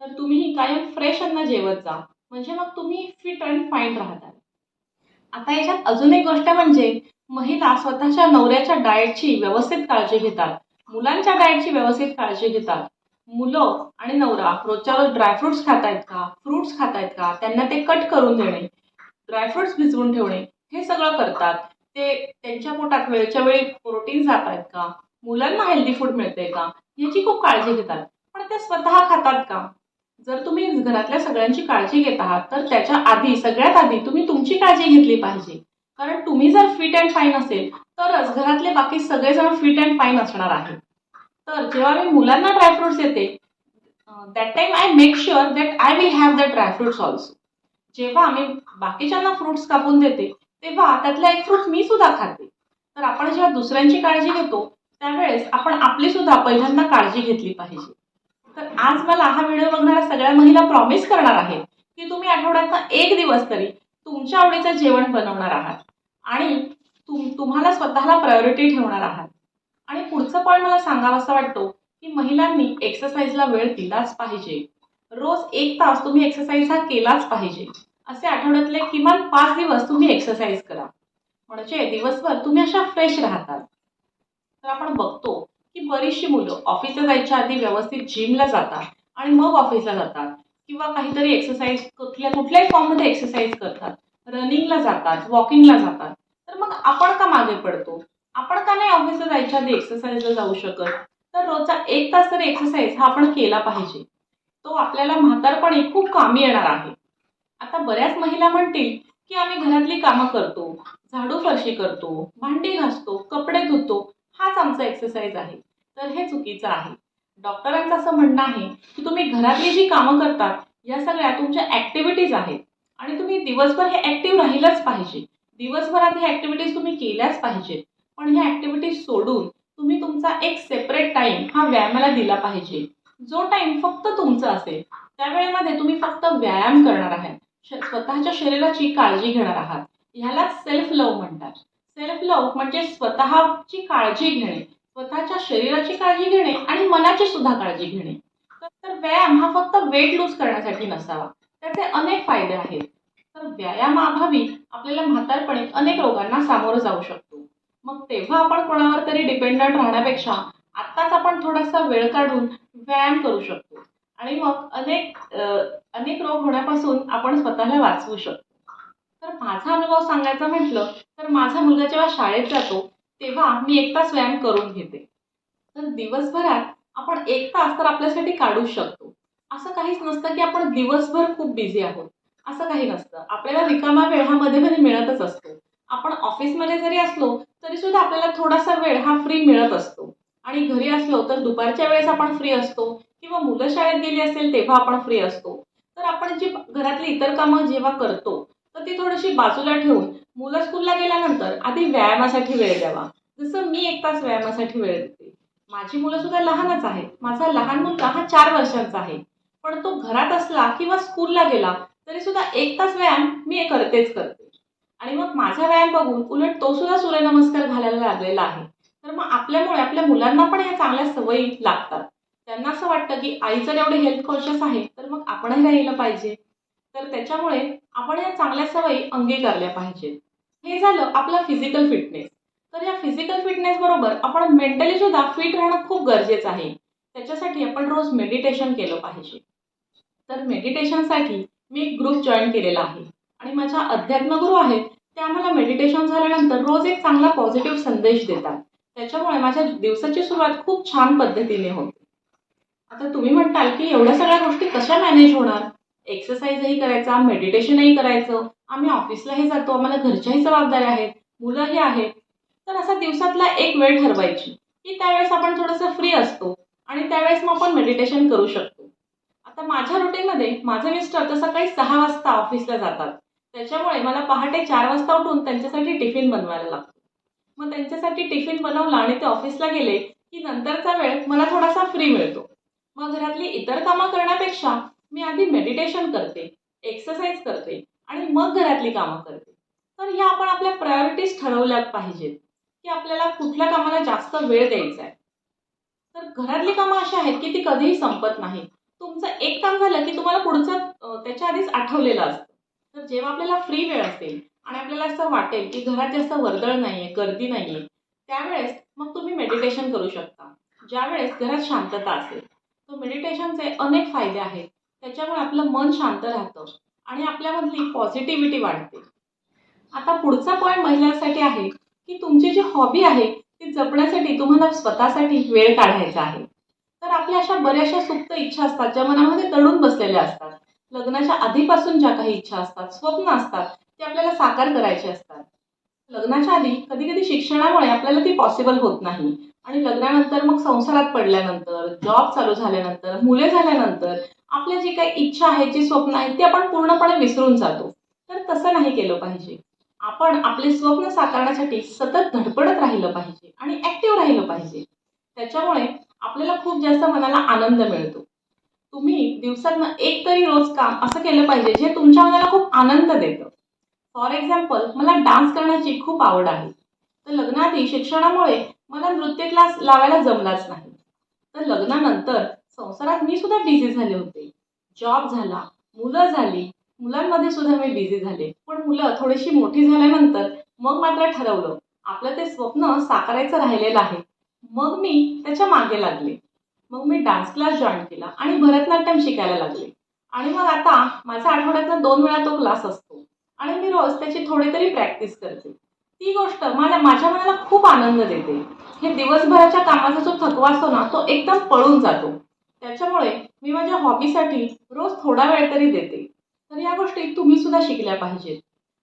S1: तर तुम्ही कायम फ्रेश अन्न जेवत जा. म्हणजे मग तुम्ही फिट अँड फाईन राहताल. आता याच्यात अजून एक गोष्ट म्हणजे महिला स्वतःच्या नवऱ्याच्या डाएटची व्यवस्थित काळजी घेतात. मुलांच्या डाएटची व्यवस्थित काळजी घेतात. मुलं आणि नवरा रोजच्या रोज ड्रायफ्रुट्स खातायत का? फ्रुट्स खातायत का? त्यांना ते कट करून देणे, ड्रायफ्रुट्स भिजवून ठेवणे, हे सगळं करतात. ते त्यांच्या पोटात वेळच्या वेळी प्रोटीन जात आहेत का? मुलांना हेल्दी फूड मिळतंय का? याची खूप काळजी घेतात. पण ते स्वतः खातात का? जर तुम्ही घरातल्या सगळ्यांची काळजी घेत आहात, तर त्याच्या आधी सगळ्यात आधी तुम्ही तुमची काळजी घेतली पाहिजे. कारण तुम्ही जर फिट अँड फाईन असेल, तरच घरातले बाकी सगळेजण फिट अँड फाईन असणार आहेत. तर जेव्हा मी मुलांना ड्रायफ्रुट्स देते, that time I make sure that I will have the dry fruits also. जेव्हा आम्ही बाकीच्यांना फ्रुट्स कापून देते, तेव्हा त्यातला एक फ्रूट मी सुद्धा खाते. तर आपण जेव्हा दुसऱ्यांची काळजी घेतो, त्यावेळेस आपण आपली सुद्धा पहिल्यांदा काळजी घेतली पाहिजे. तर आज मला हा व्हिडिओ बघणाऱ्या सगळ्या महिला प्रॉमिस करणार आहेत, की तुम्ही आठवड्यातनं एक दिवस तरी तुमच्या आवडीचं जेवण बनवणार आहात आणि तुम्हाला स्वतःला प्रायोरिटी ठेवणार आहात. आणि पुढचं पॉईंट मला सांगावासा वाटतो, की महिलांनी एक्सरसाइजला वेळ दिलाच पाहिजे. रोज 1 तास तुम्ही एक्सरसाइज हा केलाच पाहिजे. असे आठवड्यातले किमान 5 दिवस तुम्ही एक्सरसाइज करा. म्हणजे दिवसभर तुम्ही अशा फ्रेश राहताल. तर आपण बघतो की बरीचशी मुलं ऑफिसला जायच्या आधी व्यवस्थित जिमला जातात आणि मग ऑफिसला जातात किंवा काहीतरी एक्सरसाइज कुठल्याही फॉर्ममध्ये एक्सरसाइज करतात, रनिंगला जातात, वॉकिंगला जातात. तर मग आपण का मागे पडतो? आपण का नाही ऑफिसला जायच्या आधी एक्सरसाइजला जाऊ शकत? तर रोजचा 1 तास तरी एक्सरसाइज हा आपण केला पाहिजे. तो आपल्याला म्हातारपणी खूप कामी येणार आहे. आता बऱ्याच महिला म्हणतील की आम्ही घरातली कामं करतो, झाडू फरशी करतो, भांडी घासतो, कपडे धुतो, हाच आमचा एक्सरसाइज आहे. तर हे चुकीचं आहे. डॉक्टरांचं असं म्हणणं आहे की तुम्ही घरातली जी कामं करतात या सगळ्या तुमच्या ॲक्टिव्हिटीज आहेत आणि तुम्ही दिवसभर हे ॲक्टिव्ह राहिलंच पाहिजे. दिवसभरात हे ॲक्टिव्हिटीज तुम्ही केल्याच पाहिजेत. पण ह्या ॲक्टिव्हिटीज सोडून तुम्ही तुमचा एक सेपरेट टाईम हा व्यायामाला दिला पाहिजे. जो टाईम फक्त तुमचा असेल. त्या वेळेमध्ये तुम्ही फक्त व्यायाम करणार आहात, स्वतःच्या शरीराची काळजी घेणार आहात. ह्यालाच सेल्फ लव्ह म्हणतात. सेल्फ लव्ह म्हणजे स्वतःची काळजी घेणे, स्वतःच्या शरीराची काळजी घेणे आणि मनाची सुद्धा काळजी घेणे. तर व्यायाम हा फक्त वेट लूज करण्यासाठी नसावा, त्याचे अनेक फायदे आहेत. तर व्यायामाअभावी आपल्याला म्हातारपणी अनेक रोगांना सामोरं जाऊ शकतो. मग तेव्हा आपण कोणावर तरी डिपेंडंट राहण्यापेक्षा आत्ताच आपण थोडासा वेळ काढून व्यायाम करू शकतो आणि मग अनेक रोग होण्यापासून आपण स्वतःला वाचवू शकतो. तर माझा अनुभव सांगायचा म्हटलं तर माझा मुलगा जेव्हा शाळेत जातो तेव्हा मी 1 तास व्यायाम करून घेते. तर दिवसभरात आपण 1 तास तर आपल्यासाठी काढूच शकतो. असं काहीच नसतं की आपण दिवसभर खूप बिझी आहोत. असं काही नसतं. आपल्याला रिकामा वेळ हा मध्ये-मध्ये मिळतच असतो. आपण ऑफिसमध्ये जरी असलो तरी सुद्धा आपल्याला थोडासा वेळ हा फ्री मिळत असतो. आणि घरी असलो तर दुपारच्या वेळेस आपण फ्री असतो किंवा मुलं शाळेत गेली असेल तेव्हा आपण फ्री असतो. तर आपण जी घरातली इतर कामं जेव्हा करतो तर ती थोडीशी बाजूला ठेवून मुलं स्कूलला गेल्यानंतर आधी व्यायामासाठी वेळ द्यावा. जसं मी 1 तास व्यायामासाठी वेळ देते. माझी मुलं सुद्धा लहानच आहेत. माझा लहान मुलगा हा 4 वर्षांचा आहे. पण तो घरात असला किंवा स्कूलला गेला तरी सुद्धा 1 तास व्यायाम मी करतेच करते. आणि मग माझा व्यायाम बघून उलट तो सुद्धा सूर्यनमस्कार घालायला लागलेला आहे. तर मग आपल्यामुळे आपल्या मुलांना पण ह्या चांगल्या सवयी लागतात. त्यांना असं वाटतं की आई जर एवढी हेल्थ कॉन्शियस आहे तर मग आपणही राहिलं पाहिजे. तर त्याच्यामुळे आपण या चांगल्या सवयी अंगीकारल्या पाहिजेत. हे झालं आपलं फिजिकल फिटनेस. तर या फिजिकल फिटनेस बरोबर आपण मेंटली सुद्धा फिट राहणं खूप गरजेचं आहे. त्याच्यासाठी आपण रोज मेडिटेशन केलं पाहिजे. तर मेडिटेशनसाठी मी एक ग्रुप जॉइन केलेला आहे आणि माझ्या अध्यात्मगुरू आहेत ते आम्हाला मेडिटेशन झाल्यानंतर रोज एक चांगला पॉझिटिव्ह संदेश देतात. त्याच्यामुळे माझ्या दिवसाची सुरुवात खूप छान पद्धतीने होते. आता तुम्ही म्हणताल की एवढ्या सगळ्या गोष्टी कशा मॅनेज होणार? एक्सरसाइजही करायचा, मेडिटेशनही करायचं, आम्ही ऑफिसलाही जातो, आम्हाला घरच्याही जबाबदाऱ्या आहेत, मुलंही आहेत. तर असा दिवसातला एक वेळ ठरवायची की त्यावेळेस आपण थोडंसं फ्री असतो आणि त्यावेळेस मग आपण मेडिटेशन करू शकतो. आता माझ्या रुटीनमध्ये माझे मिस्टर तर सकाळी 6 वाजता ऑफिसला जातात. त्याच्यामुळे मला पहाटे 4 वाजता उठून त्यांच्यासाठी टिफिन बनवायला लागतो. मग त्यांच्यासाठी टिफिन बनवला आणि ते ऑफिसला गेले की नंतरचा वेळ मला थोडासा फ्री मिळतो. मग घरातली इतर कामं करण्यापेक्षा मी आधी मेडिटेशन करते, एक्सरसाइज करते आणि मग घरातली कामं करते. तर ह्या आपण आपल्या प्रायोरिटीज ठरवल्या पाहिजेत की आपल्याला कुठल्या कामाला जास्त वेळ द्यायचा आहे. तर घरातली कामं अशी आहेत की ती कधीही संपत नाहीत. तुमचं एक काम झालं की तुम्हाला पुढचं त्याच्या आधीच आठवलेलं असतं. तर जेव्हा आपल्याला फ्री वेळ असेल आणि आपल्याला असं वाटेल की घरात जास्त वर्दळ नाहीये, गर्दी नाहीये, त्यावेळेस मग तुम्ही मेडिटेशन करू शकता. ज्यावेळेस घरात शांतता असेल. तर मेडिटेशनचे अनेक फायदे आहेत. त्याच्यामुळे आपलं मन शांत राहतं आणि आपल्यामधली पॉझिटिव्हिटी वाढते. आता पुढचा पॉइंट महिलांसाठी आहे की तुमची जी हॉबी आहे ती जपण्यासाठी तुम्हाला स्वतःसाठी वेळ काढायचा आहे. तर आपल्या अशा बऱ्याचशा सुप्त इच्छा असतात ज्या मनामध्ये दडून बसलेल्या असतात. लग्नाच्या आधीपासून ज्या काही इच्छा असतात, स्वप्न असतात, ते आपल्याला साकार करायचे असतात. लग्नाच्या आधी कधी-कधी शिक्षणामुळे आपल्याला ती पॉसिबल होत नाही आणि लग्नानंतर मग संसारात पडल्यानंतर, जॉब चालू झाल्यानंतर, मुले झाल्यानंतर आपल्या जी काही इच्छा आहेत, जी स्वप्न आहेत, ती आपण पूर्णपणे विसरून जातो. तर तसं नाही केलं पाहिजे. आपण आपले स्वप्न साकारण्यासाठी सतत धडपडत राहिलं पाहिजे आणि ॲक्टिव्ह राहिलं पाहिजे. त्याच्यामुळे आपल्याला खूप जास्त मनाला आनंद मिळतो. तुम्ही दिवसातनं एक तरी रोज काम असं केलं पाहिजे जे तुमच्या मनाला खूप आनंद देतं. फॉर एक्झाम्पल मला डान्स करण्याची खूप आवड आहे. तर लग्नाआधी शिक्षणामुळे मला नृत्य क्लास लावायला जमलाच नाही. तर लग्नानंतर संसारात मी सुद्धा बिझी झाले होते. जॉब झाला, मुलं झाली, मुलांमध्ये सुद्धा मी बिझी झाले. पण मुलं थोडीशी मोठी झाल्यानंतर मग मात्र ठरवलं, आपलं ते स्वप्न साकारायचं राहिलेलं आहे. मग मी त्याच्या मागे लागले. मग मी डान्स क्लास जॉइन केला आणि भरतनाट्यम शिकायला लागले. आणि मग आता माझा आठवड्यातनं 2 वेळा तो क्लास असतो आणि मी रोज त्याची थोडी तरी प्रॅक्टिस करते. ती गोष्ट माझ्या मनाला खूप आनंद देते. हे दिवसभराच्या कामाचा जो थकवा असतो ना, तो एकदम पळून जातो. त्याच्यामुळे मी माझ्या हॉबीसाठी रोज थोडा वेळ तरी देते. तर या गोष्टी तुम्ही सुद्धा शिकल्या पाहिजेत.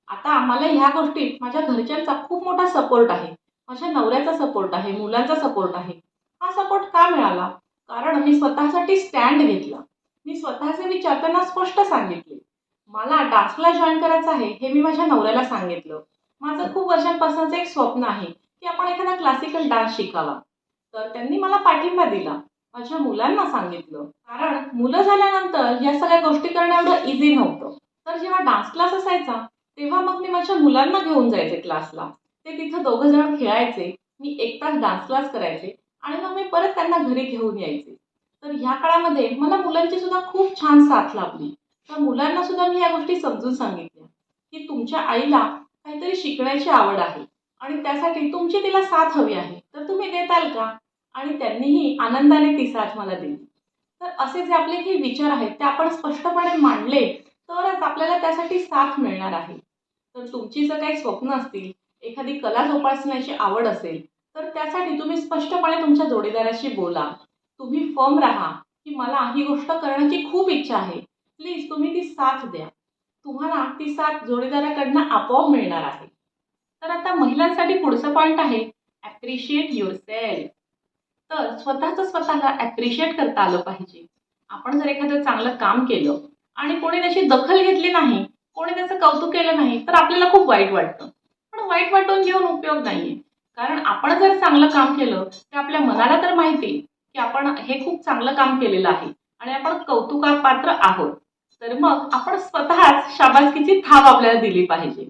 S1: आता मला ह्या गोष्टीत माझ्या घरच्यांचा खूप मोठा सपोर्ट आहे. माझ्या नवऱ्याचा सपोर्ट आहे, मुलांचा सपोर्ट आहे. हा सपोर्ट का मिळाला? कारण मी स्वतःसाठी स्टँड घेतला. मी स्वतःचे विचार त्यांना स्पष्ट सांगितले. मला डान्स क्लास जॉइन करायचा आहे, हे मी माझ्या नवऱ्याला सांगितलं. माझं खूप वर्षांपासूनचं एक स्वप्न आहे, की आपण एखादा क्लासिकल डान्स शिकावा. तर त्यांनी मला पाठिंबा दिला. माझ्या मुलांना सांगितलं. कारण मुलं झाल्यानंतर या सगळ्या गोष्टी करणं एवढं इझी नव्हतं. तर जेव्हा डान्स क्लास असायचा, तेव्हा मग मी माझ्या मुलांना घेऊन जायचे क्लासला. ते तिथं दोघं जण खेळायचे. मी 1 तास डान्स क्लास करायचे आणि मग मी परत त्यांना घरी घेऊन यायचे. तर ह्या काळामध्ये मला मुलांची सुद्धा खूप छान साथ लाभली. तर मुलांना सुद्धा मी ह्या गोष्टी समजून सांगितल्या, की तुमच्या आईला काहीतरी शिकण्याची आवड आहे आणि त्यासाठी तुमची तिला साथ हवी आहे. तर तुम्ही देताल का? आणि त्यांनीही आनंदाने ती साथ मला दिली. तर असे जे आपले काही विचार आहेत ते आपण स्पष्टपणे मांडले तरच आपल्याला त्यासाठी साथ मिळणार आहे. तर तुमची जर काही स्वप्न असतील, एखादी कला जोपासण्याची आवड असेल, तर त्यासाठी तुम्ही स्पष्टपणे तुमच्या जोडीदाराशी बोला. तुम्ही फर्म राहा, की मला ही गोष्ट करण्याची खूप इच्छा आहे. प्लीज तुम्ही ती साथ द्या. तुम्हाला ती साथ जोडीदाराकडनं आपोआप मिळणार आहे. तर आता महिलांसाठी पुढचा पॉइंट आहे ॲप्रिशिएट युअरसेल्फ. तर स्वतःला ॲप्रिशिएट करता आलं पाहिजे. आपण जर एखादं चांगलं काम केलं आणि कोणी त्याची दखल घेतली नाही, कोणी त्याचं कौतुक केलं नाही, तर आपल्याला खूप वाईट वाटतं. पण वाईट वाटून घेऊन उपयोग नाहीये. कारण आपण जर चांगलं काम केलं, तर आपल्या मनाला तर माहिती की आपण हे खूप चांगलं काम केलेलं आहे आणि आपण कौतुकापात्र आहोत. तर मग आपण स्वतःच शाबासकीची थाप आपल्याला दिली पाहिजे.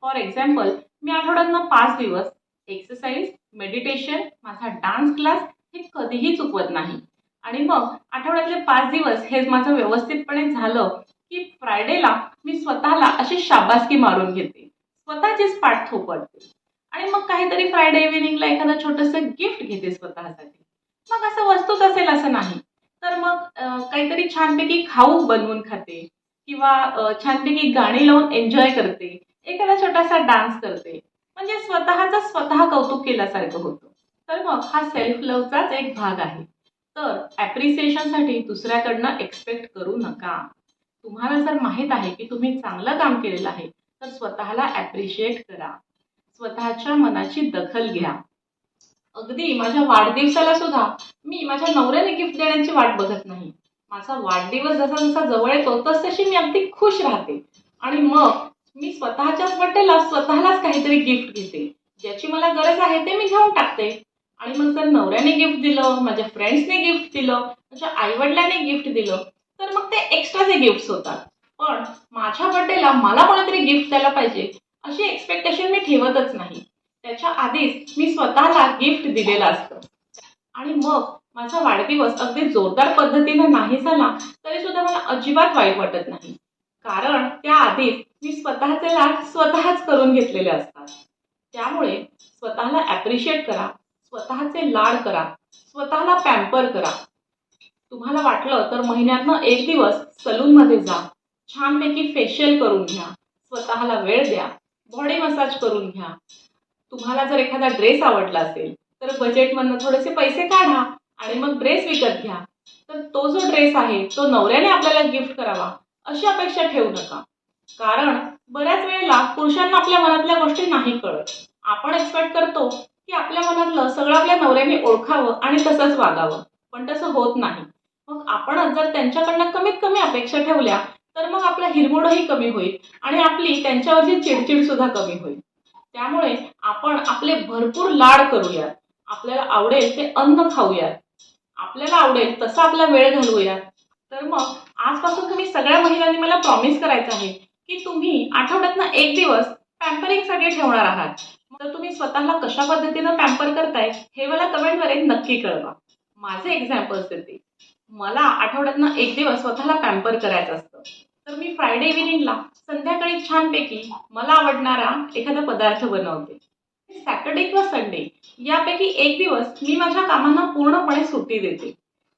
S1: फॉर एक्झाम्पल, मी आठवड्यातनं 5 दिवस एक्सरसाइज, मेडिटेशन, माझा डान्स क्लास हे कधीही चुकवत नाही. आणि मग आठवड्यातले 5 दिवस हे माझं व्यवस्थितपणे झालं, की फ्रायडेला मी स्वतःला अशी शाबासकी मारून घेते. स्वतःचीच पाठ थोपटते. आणि मग काहीतरी फ्रायडे इव्हिनिंगला एखादं छोटंसं गिफ्ट घेते स्वतःसाठी. मग असं वस्तूच असेल असं नाही. तर मग काहीतरी छानपैकी खाऊ बनवून खाते किंवा छानपैकी गाणी लावून एन्जॉय करते. एखादा छोटासा डान्स करते. म्हणजे स्वतःचं स्वतः कौतुक केल्यासारखं होतं. तर मग हा सेल्फ लव्हचाच एक भाग आहे. तर ॲप्रिसिएशनसाठी दुसऱ्याकडनं एक्सपेक्ट करू नका. तुम्हाला जर माहीत आहे की तुम्ही चांगलं काम केलेलं आहे, तर स्वतःला ॲप्रिशिएट करा. स्वतःच्या मनाची दखल घ्या. अगदी माझ्या वाढदिवसाला सुद्धा मी माझ्या नवऱ्याने गिफ्ट देण्याची वाट बघत नाही. माझा वाढदिवस जसा जसा जवळ येतो तसतशी मी अगदी खुश राहते. आणि मग मी स्वतःच्याच बर्थडेला स्वतःलाच काहीतरी गिफ्ट घेते. ज्याची मला गरज आहे ते मी घेऊन टाकते. आणि मग जर नवऱ्याने गिफ्ट दिलं, माझ्या फ्रेंड्सने गिफ्ट दिलं, माझ्या आई-वडिलांनी गिफ्ट दिलं, तर मग ते एक्स्ट्राचे गिफ्ट्स होतात. पण माझ्या बर्थडेला मला कोणीतरी गिफ्ट द्यायला पाहिजे अशी एक्स्पेक्टेशन मी ठेवतच नाही. त्याच्या आधीच मी स्वतःला गिफ्ट दिलेलं असतं. आणि मग माझा वाढदिवस अगदी जोरदार पद्धतीने नाही झाला तरी सुद्धा मला अजिबात वाईट वाटत नाही. कारण त्याआधीच मी स्वतःचे लाड स्वतःच करून घेतलेले असतात. त्यामुळे स्वतःला ॲप्रिशिएट करा, स्वतःचे लाड करा, स्वतःला पॅम्पर करा. तुम्हाला वाटलं तर महिन्यातनं 1 दिवस सलूनमध्ये जा. छानपैकी फेशियल करून घ्या. स्वतःला वेळ द्या. बॉडी मसाज करून घ्या. तुम्हाला जर एखादा ड्रेस आवडला असेल, तर बजेटमधनं थोडेसे पैसे काढा आणि मग ड्रेस विकत घ्या. तर तो जो ड्रेस आहे, तो नवऱ्याने आपल्याला गिफ्ट करावा, अशी अपेक्षा ठेवू नका. कारण बऱ्याच वेळेला पुरुषांना आपल्या मनातल्या गोष्टी नाही कळत. आपण एक्सपेक्ट करतो, की आपल्या मनातलं सगळं आपल्या नवऱ्याने ओळखावं आणि तसंच वागावं. पण तसं होत नाही. मग आपणच जर त्यांच्याकडनं कमीत कमी अपेक्षा ठेवल्या, तर मग आपला हिरमोडही कमी होईल आणि आपली त्यांच्यावरची चिडचिड सुद्धा कमी होईल. त्यामुळे आपण आपले भरपूर लाड करूयात. आपल्याला आवडेल ते अन्न खाऊयात. आपल्याला आवडेल तसा आपला वेळ घालवूयात. तर मग आजपासून तुम्ही सगळ्या महिलांनी मला प्रॉमिस करायचं आहे, की तुम्ही आठवड्यातनं 1 दिवस पॅम्परिंगसाठी ठेवणार आहात. तर तुम्ही स्वतःला कशा पद्धतीनं पॅम्पर करताय हे मला कमेंटद्वारे नक्की कळवा. माझे एक्झाम्पल्स देते. मला आठवड्यातनं 1 दिवस स्वतःला पॅम्पर करायचं असतं. तर मी फ्रायडे इव्हिनिंगला संध्याकाळी छानपैकी मला आवडणारा एखादा पदार्थ बनवते. सॅटर्डे किंवा संडे यापैकी 1 दिवस मी माझ्या कामांना पूर्णपणे सुट्टी देते.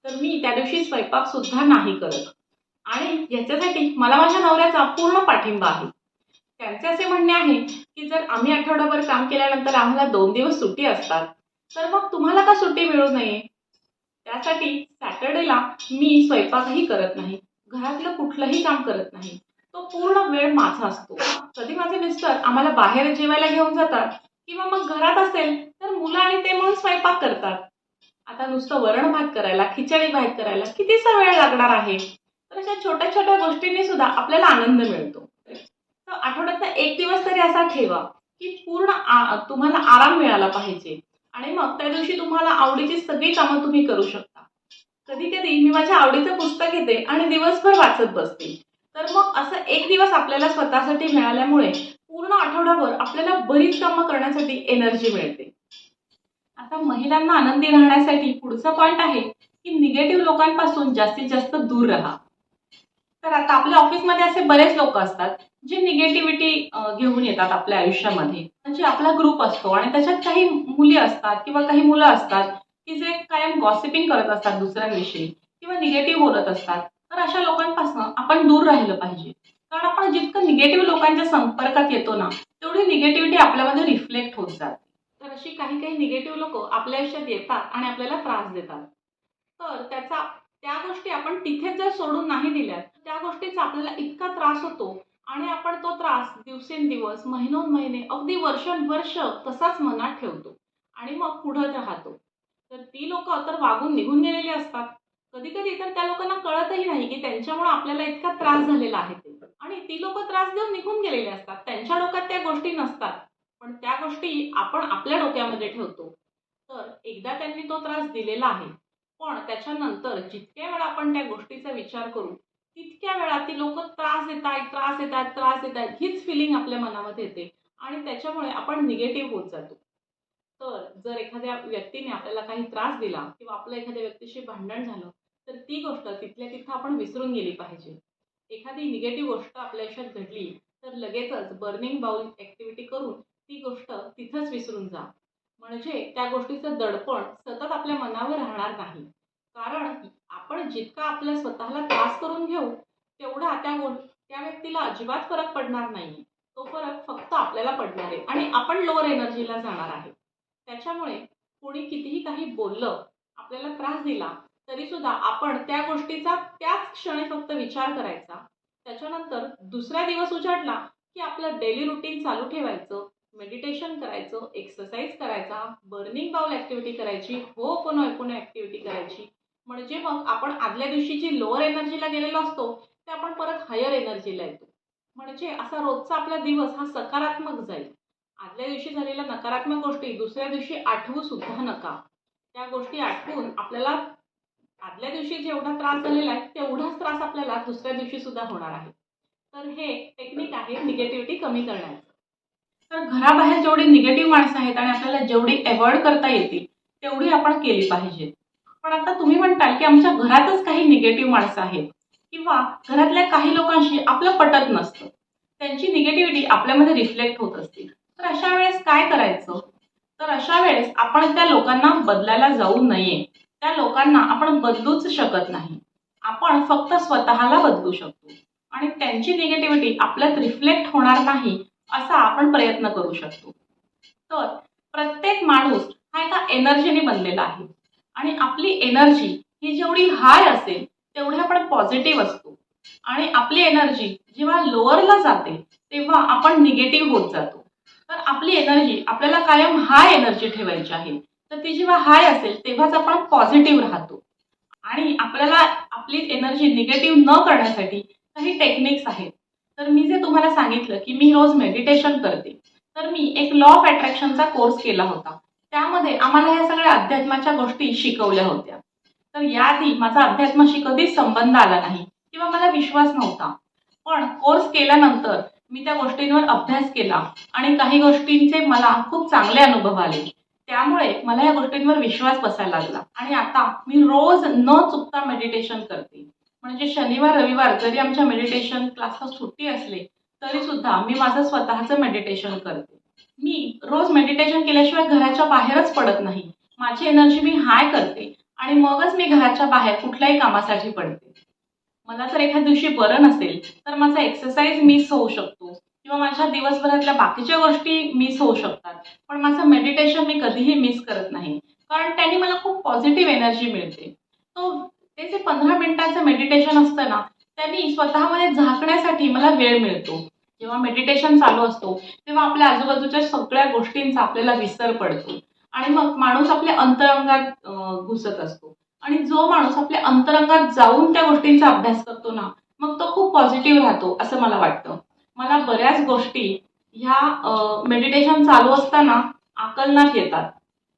S1: तर मी त्या दिवशी स्वयंपाक सुद्धा नाही करत. आणि याच्यासाठी मला माझ्या नवऱ्याचा पूर्ण पाठिंबा आहे. त्यांचे असे म्हणणे आहे, की जर आम्ही आठवडाभर काम केल्यानंतर आम्हाला 2 दिवस सुट्टी असतात, तर मग तुम्हाला का सुट्टी मिळू नये? त्यासाठी सॅटर्डेला मी स्वयंपाकही करत नाही. घरातलं कुठलंही काम करत नाही. तो पूर्ण वेळ माझा असतो. कधी माझे मिस्टर आम्हाला बाहेर जेवायला घेऊन जातात किंवा मग घरात असेल तर मुलं आणि ते म्हणून स्वयंपाक करतात. आता नुसतं वरण-भात करायला, खिचडी-भात करायला कितीसा वेळ लागणार आहे? तर अशा छोट्या-छोट्या गोष्टींनी सुद्धा आपल्याला आनंद मिळतो. तर आठवड्यातनं 1 दिवस तरी असा ठेवा, की पूर्ण तुम्हाला आराम मिळाला पाहिजे आणि मग त्या दिवशी तुम्हाला आवडीची सगळी कामं तुम्ही करू शकता. कधी कधी मी माझ्या आवडीचं पुस्तक घेते आणि दिवसभर वाचत बसते. तर मग असं एक दिवस आपल्याला स्वतःसाठी मिळाल्यामुळे पूर्ण आठवड्याभर आपल्याला बरीच कामं करण्यासाठी एनर्जी मिळते. आता महिलांना आनंदी राहण्यासाठी पुढचा पॉइंट आहे की निगेटिव्ह लोकांपासून जास्तीत जास्त दूर राहा. तर आता आपल्या ऑफिसमध्ये असे बरेच लोक असतात जे निगेटिव्हिटी घेऊन येतात आपल्या आयुष्यामध्ये. म्हणजे आपला ग्रुप असतो आणि त्याच्यात काही मुली असतात किंवा काही मुलं असतात की जे कायम गॉसिपिंग करत असतात दुसऱ्यांविषयी किंवा निगेटिव्ह बोलत असतात. तर अशा लोकांपासून आपण दूर राहिलं पाहिजे. कारण आपण जितकं निगेटिव्ह लोकांच्या संपर्कात येतो ना, तेवढी निगेटिव्हिटी आपल्यामध्ये रिफ्लेक्ट होत जाते. तर अशी काही काही निगेटिव्ह लोक आपल्या आयुष्यात येतात आणि आपल्याला त्रास देतात. तर त्या गोष्टी आपण तिथेच जर सोडून नाही दिल्या, त्या गोष्टीचा आपल्याला इतका त्रास होतो आणि आपण तो त्रास दिवसेंदिवस, महिनोन-महिने, अगदी वर्षानुवर्ष तसाच मनात ठेवतो आणि मग पुढे राहतो. तर ती लोकं तर वागून निघून गेलेली असतात. कधी-कधी तर त्या लोकांना कळतही नाही, की त्यांच्यामुळे आपल्याला इतका त्रास झालेला आहे ते. आणि ती लोकं त्रास देऊन निघून गेलेली असतात. त्यांच्या डोक्यात त्या गोष्टी नसतात. पण त्या गोष्टी आपण आपल्या डोक्यामध्ये ठेवतो. तर एकदा त्यांनी तो त्रास दिलेला आहे. पण त्याच्यानंतर जितक्या वेळा आपण त्या गोष्टीचा विचार करू, तितक्या वेळा ती लोकं त्रास देतायत, त्रास देतायत, त्रास देतायत हीच फिलिंग आपल्या मनामध्ये येते आणि त्याच्यामुळे आपण निगेटिव्ह होत जातो. तर जर एखाद्या व्यक्तीने आपल्याला काही त्रास दिला किंवा आपलं एखाद्या व्यक्तीशी भांडण झालं, तर ती गोष्ट तिथल्या तिथं आपण विसरून गेली पाहिजे. एखादी निगेटिव्ह गोष्ट आपल्या आयुष्यात घडली, तर लगेचच बर्निंग बाउल ॲक्टिव्हिटी करून ती गोष्ट तिथंच विसरून जा. म्हणजे त्या गोष्टीचं दडपण सतत आपल्या मनावर राहणार नाही. कारण आपण जितका आपल्या स्वतःला त्रास करून घेऊ, तेवढा त्या व्यक्तीला अजिबात फरक पडणार नाही. तो फरक फक्त आपल्याला पडणार आहे आणि आपण लोअर एनर्जीला जाणार आहे. त्याच्यामुळे कोणी कितीही काही बोललं, आपल्याला त्रास दिला, तरीसुद्धा आपण त्या गोष्टीचा त्याच क्षणी फक्त विचार करायचा. त्याच्यानंतर दुसरा दिवस उजाडला, की आपलं डेली रुटीन चालू ठेवायचं. मेडिटेशन करायचं, एक्सरसाइज करायचा, बर्निंग बाउल ॲक्टिव्हिटी करायची, हो'ओपोनोपोनो ॲक्टिव्हिटी करायची. म्हणजे मग आपण आदल्या दिवशी जी लोअर एनर्जीला गेलेलो असतो, ते आपण परत हायर एनर्जीला येतो. म्हणजे असा रोजचा आपला दिवस हा सकारात्मक जाईल. आदल्या दिवशी झालेल्या नकारात्मक गोष्टी दुसऱ्या दिवशी आठवू सुद्धा नका. त्या गोष्टी आठवून आपल्याला आदल्या दिवशी जेवढा त्रास झालेला आहे, तेवढाच त्रास आपल्याला दुसऱ्या दिवशी सुद्धा होणार आहे. तर हे टेक्निक आहे निगेटिव्हिटी कमी करण्याचं. तर घराबाहेर जेवढी निगेटिव्ह माणसं आहेत आणि आपल्याला जेवढी अव्हॉइड करता येतील, तेवढी आपण केली पाहिजे. पण आता तुम्ही म्हणताल, की आमच्या घरातच काही निगेटिव्ह माणसं आहेत किंवा घरातल्या काही लोकांशी आपलं पटत नसतं. त्यांची निगेटिव्हिटी आपल्यामध्ये रिफ्लेक्ट होत असते. तर अशा वेळेस काय करायचं? तर अशा वेळेस आपण त्या लोकांना बदलायला जाऊ नये. त्या लोकांना आपण बदलूच शकत नाही. आपण फक्त स्वतःला बदलू शकतो आणि त्यांची निगेटिव्हिटी आपल्यात रिफ्लेक्ट होणार नाही, असा आपण प्रयत्न करू शकतो. तर प्रत्येक माणूस हा एका एनर्जीने बनलेला आहे आणि आपली एनर्जी ही जेवढी हाय असेल, तेवढे आपण पॉझिटिव्ह असतो आणि आपली एनर्जी जेव्हा लोअरला जाते, तेव्हा आपण निगेटिव्ह होत जातो. तर आपली एनर्जी आपल्याला कायम हाय एनर्जी ठेवायची आहे. तर ती जेव्हा हाय असेल, तेव्हाच आपण पॉझिटिव्ह राहतो. आणि आपल्याला आपली एनर्जी निगेटिव्ह न करण्यासाठी काही टेक्निक्स आहेत. तर मी जे तुम्हाला सांगितलं, की मी रोज मेडिटेशन करते. तर मी एक लॉ ऑफ अट्रॅक्शनचा कोर्स केला होता. त्यामध्ये आम्हाला ह्या सगळ्या अध्यात्माच्या गोष्टी शिकवल्या होत्या. तर याआधी माझा अध्यात्माशी कधीच संबंध आला नाही किंवा मला विश्वास नव्हता. पण कोर्स केल्यानंतर मी त्या गोष्टींवर अभ्यास केला आणि काही गोष्टींचे मला खूप चांगले अनुभव आले. त्यामुळे मला या गोष्टींवर विश्वास बसायला लागला आणि आता मी रोज न चुकता मेडिटेशन करते. म्हणजे शनिवार, रविवार जरी आमच्या मेडिटेशन क्लासला सुट्टी असली, तरी सुद्धा मी माझं स्वतःचं मेडिटेशन करते. मी रोज मेडिटेशन केल्याशिवाय घराच्या बाहेरच पडत नाही. माझी एनर्जी मी हाय करते आणि मगच मी घराच्या बाहेर कुठल्याही कामासाठी पडते. मला जर एखाद्या दिवशी बरं नसेल, तर माझा एक्सरसाइज मिस होऊ शकतो किंवा माझ्या दिवसभरातल्या बाकीच्या गोष्टी मिस होऊ शकतात. पण माझं मेडिटेशन मी कधीही मिस करत नाही. कारण त्याने मला खूप पॉझिटिव्ह एनर्जी मिळते. ते जे 15 मिनिटांचं मेडिटेशन असतं ना, त्यांनी स्वतःमध्ये झाकण्यासाठी मला वेळ मिळतो. जेव्हा मेडिटेशन चालू असतो, तेव्हा आपल्या आजूबाजूच्या सगळ्या गोष्टींचा आपल्याला विसर पडतो आणि मग माणूस आपल्या अंतरंगात घुसत असतो. आणि जो माणूस आपल्या अंतरंगात जाऊन त्या गोष्टींचा अभ्यास करतो ना, मग तो खूप पॉझिटिव्ह राहतो असं मला वाटतं. मला बऱ्याच गोष्टी ह्या मेडिटेशन चालू असताना आकलनात येतात.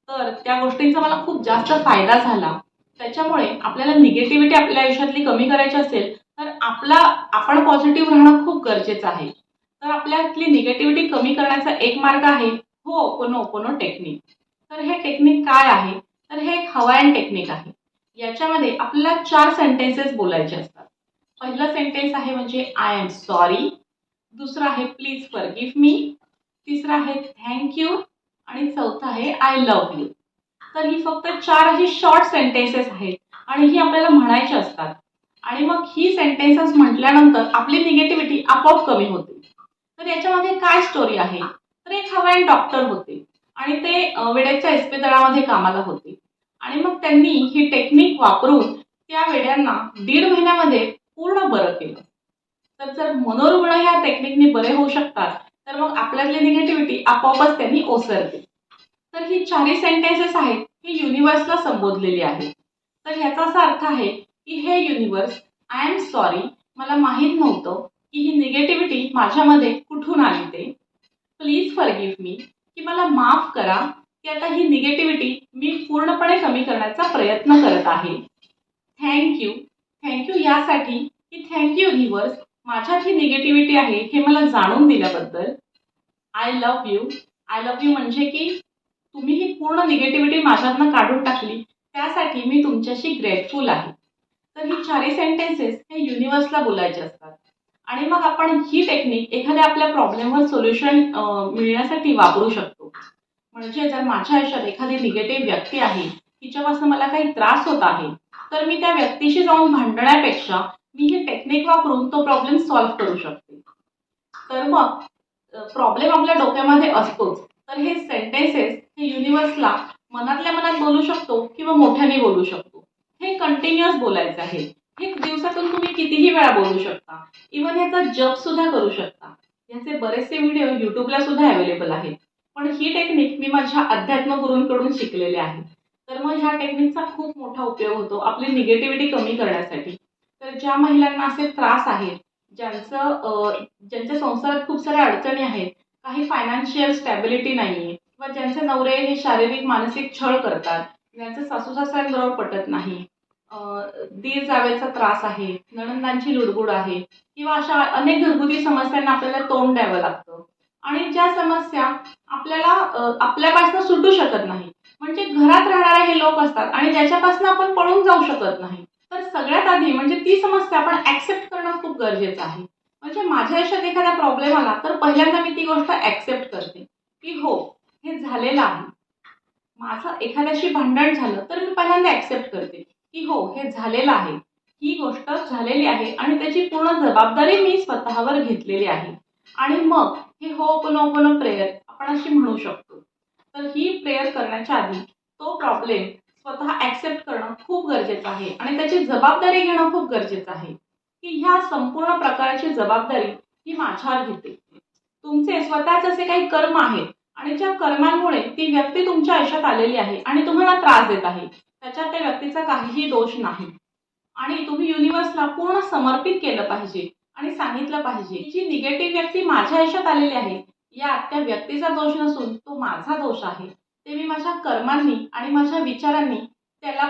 S1: तर त्या गोष्टींचा मला खूप जास्त फायदा झाला त्याच्यामुळे आपल्याला निगेटिव्हिटी आपल्या आयुष्यातली कमी करायची असेल तर आपण पॉझिटिव्ह राहणं खूप गरजेचं आहे. तर आपल्यातली निगेटिव्हिटी कमी करण्याचा एक मार्ग आहे होओपोनोपोनो टेक्निक. तर हे टेक्निक काय आहे? तर हे एक हवाईन टेक्निक आहे. याच्यामध्ये आपल्याला 4 सेंटेन्सेस बोलायचे असतात. पहिलं सेंटेन्स आहे म्हणजे आय एम सॉरी, दुसरं आहे प्लीज फॉरगिव्ह मी, तिसरं आहे थँक यू आणि चौथं आहे आय लव्ह यू. तर ही फक्त 4 अशी शॉर्ट सेंटेन्सेस आहेत आणि ही आपल्याला म्हणायची असतात. आणि मग ही सेंटेन्सेस म्हटल्यानंतर आपली निगेटिव्हिटी आपोआप कमी होते. तर याच्यामध्ये काय स्टोरी आहे? तर एक हवाईन डॉक्टर होते आणि ते वेड्याच्या इस्पितळामध्ये कामाला होते. आणि मग त्यांनी ही टेक्निक वापरून त्या वेड्यांना 1.5 महिन्यामध्ये पूर्ण बरं केलं. तर जर मनोरुग्ण ह्या टेक्निकने बरे होऊ शकतात तर मग आपल्यातली निगेटिव्हिटी आपोआपच त्यांनी ओसरते. तर ही 4ही सेंटेन्सेस आहेत ही युनिव्हर्सला संबोधलेली आहेत. तर ह्याचा असा अर्थ आहे की हे युनिव्हर्स, आय एम सॉरी, मला माहीत नव्हतं की ही निगेटिव्हिटी माझ्यामध्ये कुठून आली ते. प्लीज फॉरगिव्ह मी, की मला माफ करा की आता ही निगेटिव्हिटी मी पूर्णपणे कमी करण्याचा प्रयत्न करत आहे. थँक यू यासाठी की थँक यू युनिव्हर्स, माझ्यात ही निगेटिव्हिटी आहे हे मला जाणून दिल्याबद्दल. आय लव्ह यू म्हणजे की तुम्ही ही पूर्ण निगेटिव्हिटी माझ्यातनं काढून टाकली त्यासाठी मी तुमच्याशी ग्रेटफुल आहे. तर ही 4ही सेंटेन्सेस हे युनिव्हर्सला बोलायचे असतात. आणि मग आपण ही टेक्निक एखाद्या आपल्या प्रॉब्लेमवर सोल्युशन मिळण्यासाठी वापरू शकतो. म्हणजे जर माझ्या आयुष्यात एखादी निगेटिव्ह व्यक्ती आहे, तिच्यापासून मला काही त्रास होत आहे, तर मी त्या व्यक्तीशी जाऊन भांडण्यापेक्षा मी ही टेक्निक वापरून तो प्रॉब्लेम सॉल्व्ह करू शकते. तर मग प्रॉब्लेम आपल्या डोक्यामध्ये असतोच. तर हे सेंटेन्सेस हे युनिव्हर्सला मनातल्या मनात बोलू शकतो किंवा मोठ्याने बोलू शकतो. हे कंटिन्युअस बोलायचं आहे. हे दिवसातून तुम्ही कितीही वेळा बोलू शकता. इव्हन ह्याचा जप सुद्धा करू शकता. याचे बरेचसे व्हिडिओ युट्यूबला सुद्धा अवेलेबल आहेत. पण ही टेक्निक मी माझ्या अध्यात्म गुरूंकडून शिकलेले आहे. तर मग ह्या टेक्निकचा खूप मोठा उपयोग होतो आपली निगेटिव्हिटी कमी करण्यासाठी. तर ज्या महिलांना असे त्रास आहेत, ज्यांच्या संसारात खूप साऱ्या अडचणी आहेत, काही फायनान्शियल स्टॅबिलिटी नाहीये किंवा ज्यांचे नवरे हे शारीरिक मानसिक छळ करतात, ज्यांचे सासू सासऱ्यांबरोबर पटत नाही, दीर जावेचा त्रास आहे, नणंदांची लुडबुड आहे किंवा अशा अनेक घरगुती समस्यांना आपल्याला तोंड द्यावं लागतं. आणि ज्या समस्या आपल्याला आपल्यापासून सुटू शकत नाही, म्हणजे घरात राहणारे हे लोक असतात आणि ज्याच्यापासून आपण पळून जाऊ शकत नाही. तर सगळ्यात आधी म्हणजे ती समस्या आपण ऍक्सेप्ट करणं खूप गरजेचं आहे. म्हणजे माझ्या आयुष्यात एखादा प्रॉब्लेम आला तर पहिल्यांदा मी ती गोष्ट ऍक्सेप्ट करते की हो, हे झालेलं आहे. माझं एखाद्याशी भांडण झालं तर मी पहिल्यांदा ऍक्सेप्ट करते की हो, हे झालेलं आहे, ही गोष्ट झालेली आहे आणि त्याची पूर्ण जबाबदारी मी स्वतःवर घेतलेली आहे. आणि मग हे होओपोनोपोनो प्रेयर आपण अशी म्हणू शकतो. तर ही प्रेयर करण्याच्या आधी तो प्रॉब्लेम स्वतः ऍक्सेप्ट करणं खूप गरजेचं आहे आणि त्याची जबाबदारी घेणं खूप गरजेचं आहे की ह्या संपूर्ण प्रकारची जबाबदारी ही माझ्यावर घेते. तुमचे स्वतःचे असे काही कर्म आहेत आणि ज्या कर्मांमुळे ती व्यक्ती तुमच्या आयुष्यात आलेली आहे आणि तुम्हाला त्रास देत आहे, त्याच्यात त्या व्यक्तीचा काहीही दोष नाही. आणि तुम्ही युनिव्हर्सला पूर्ण समर्पित केलं पाहिजे आणि सांगितलं पाहिजे की जी निगेटिव्ह व्यक्ती माझ्या आयुष्यात आलेली आहे, या त्या व्यक्तीचा दोष नसून तो माझा दोष आहे. ते मी माझ्या कर्मांनी आणि माझ्या विचारांनी त्याला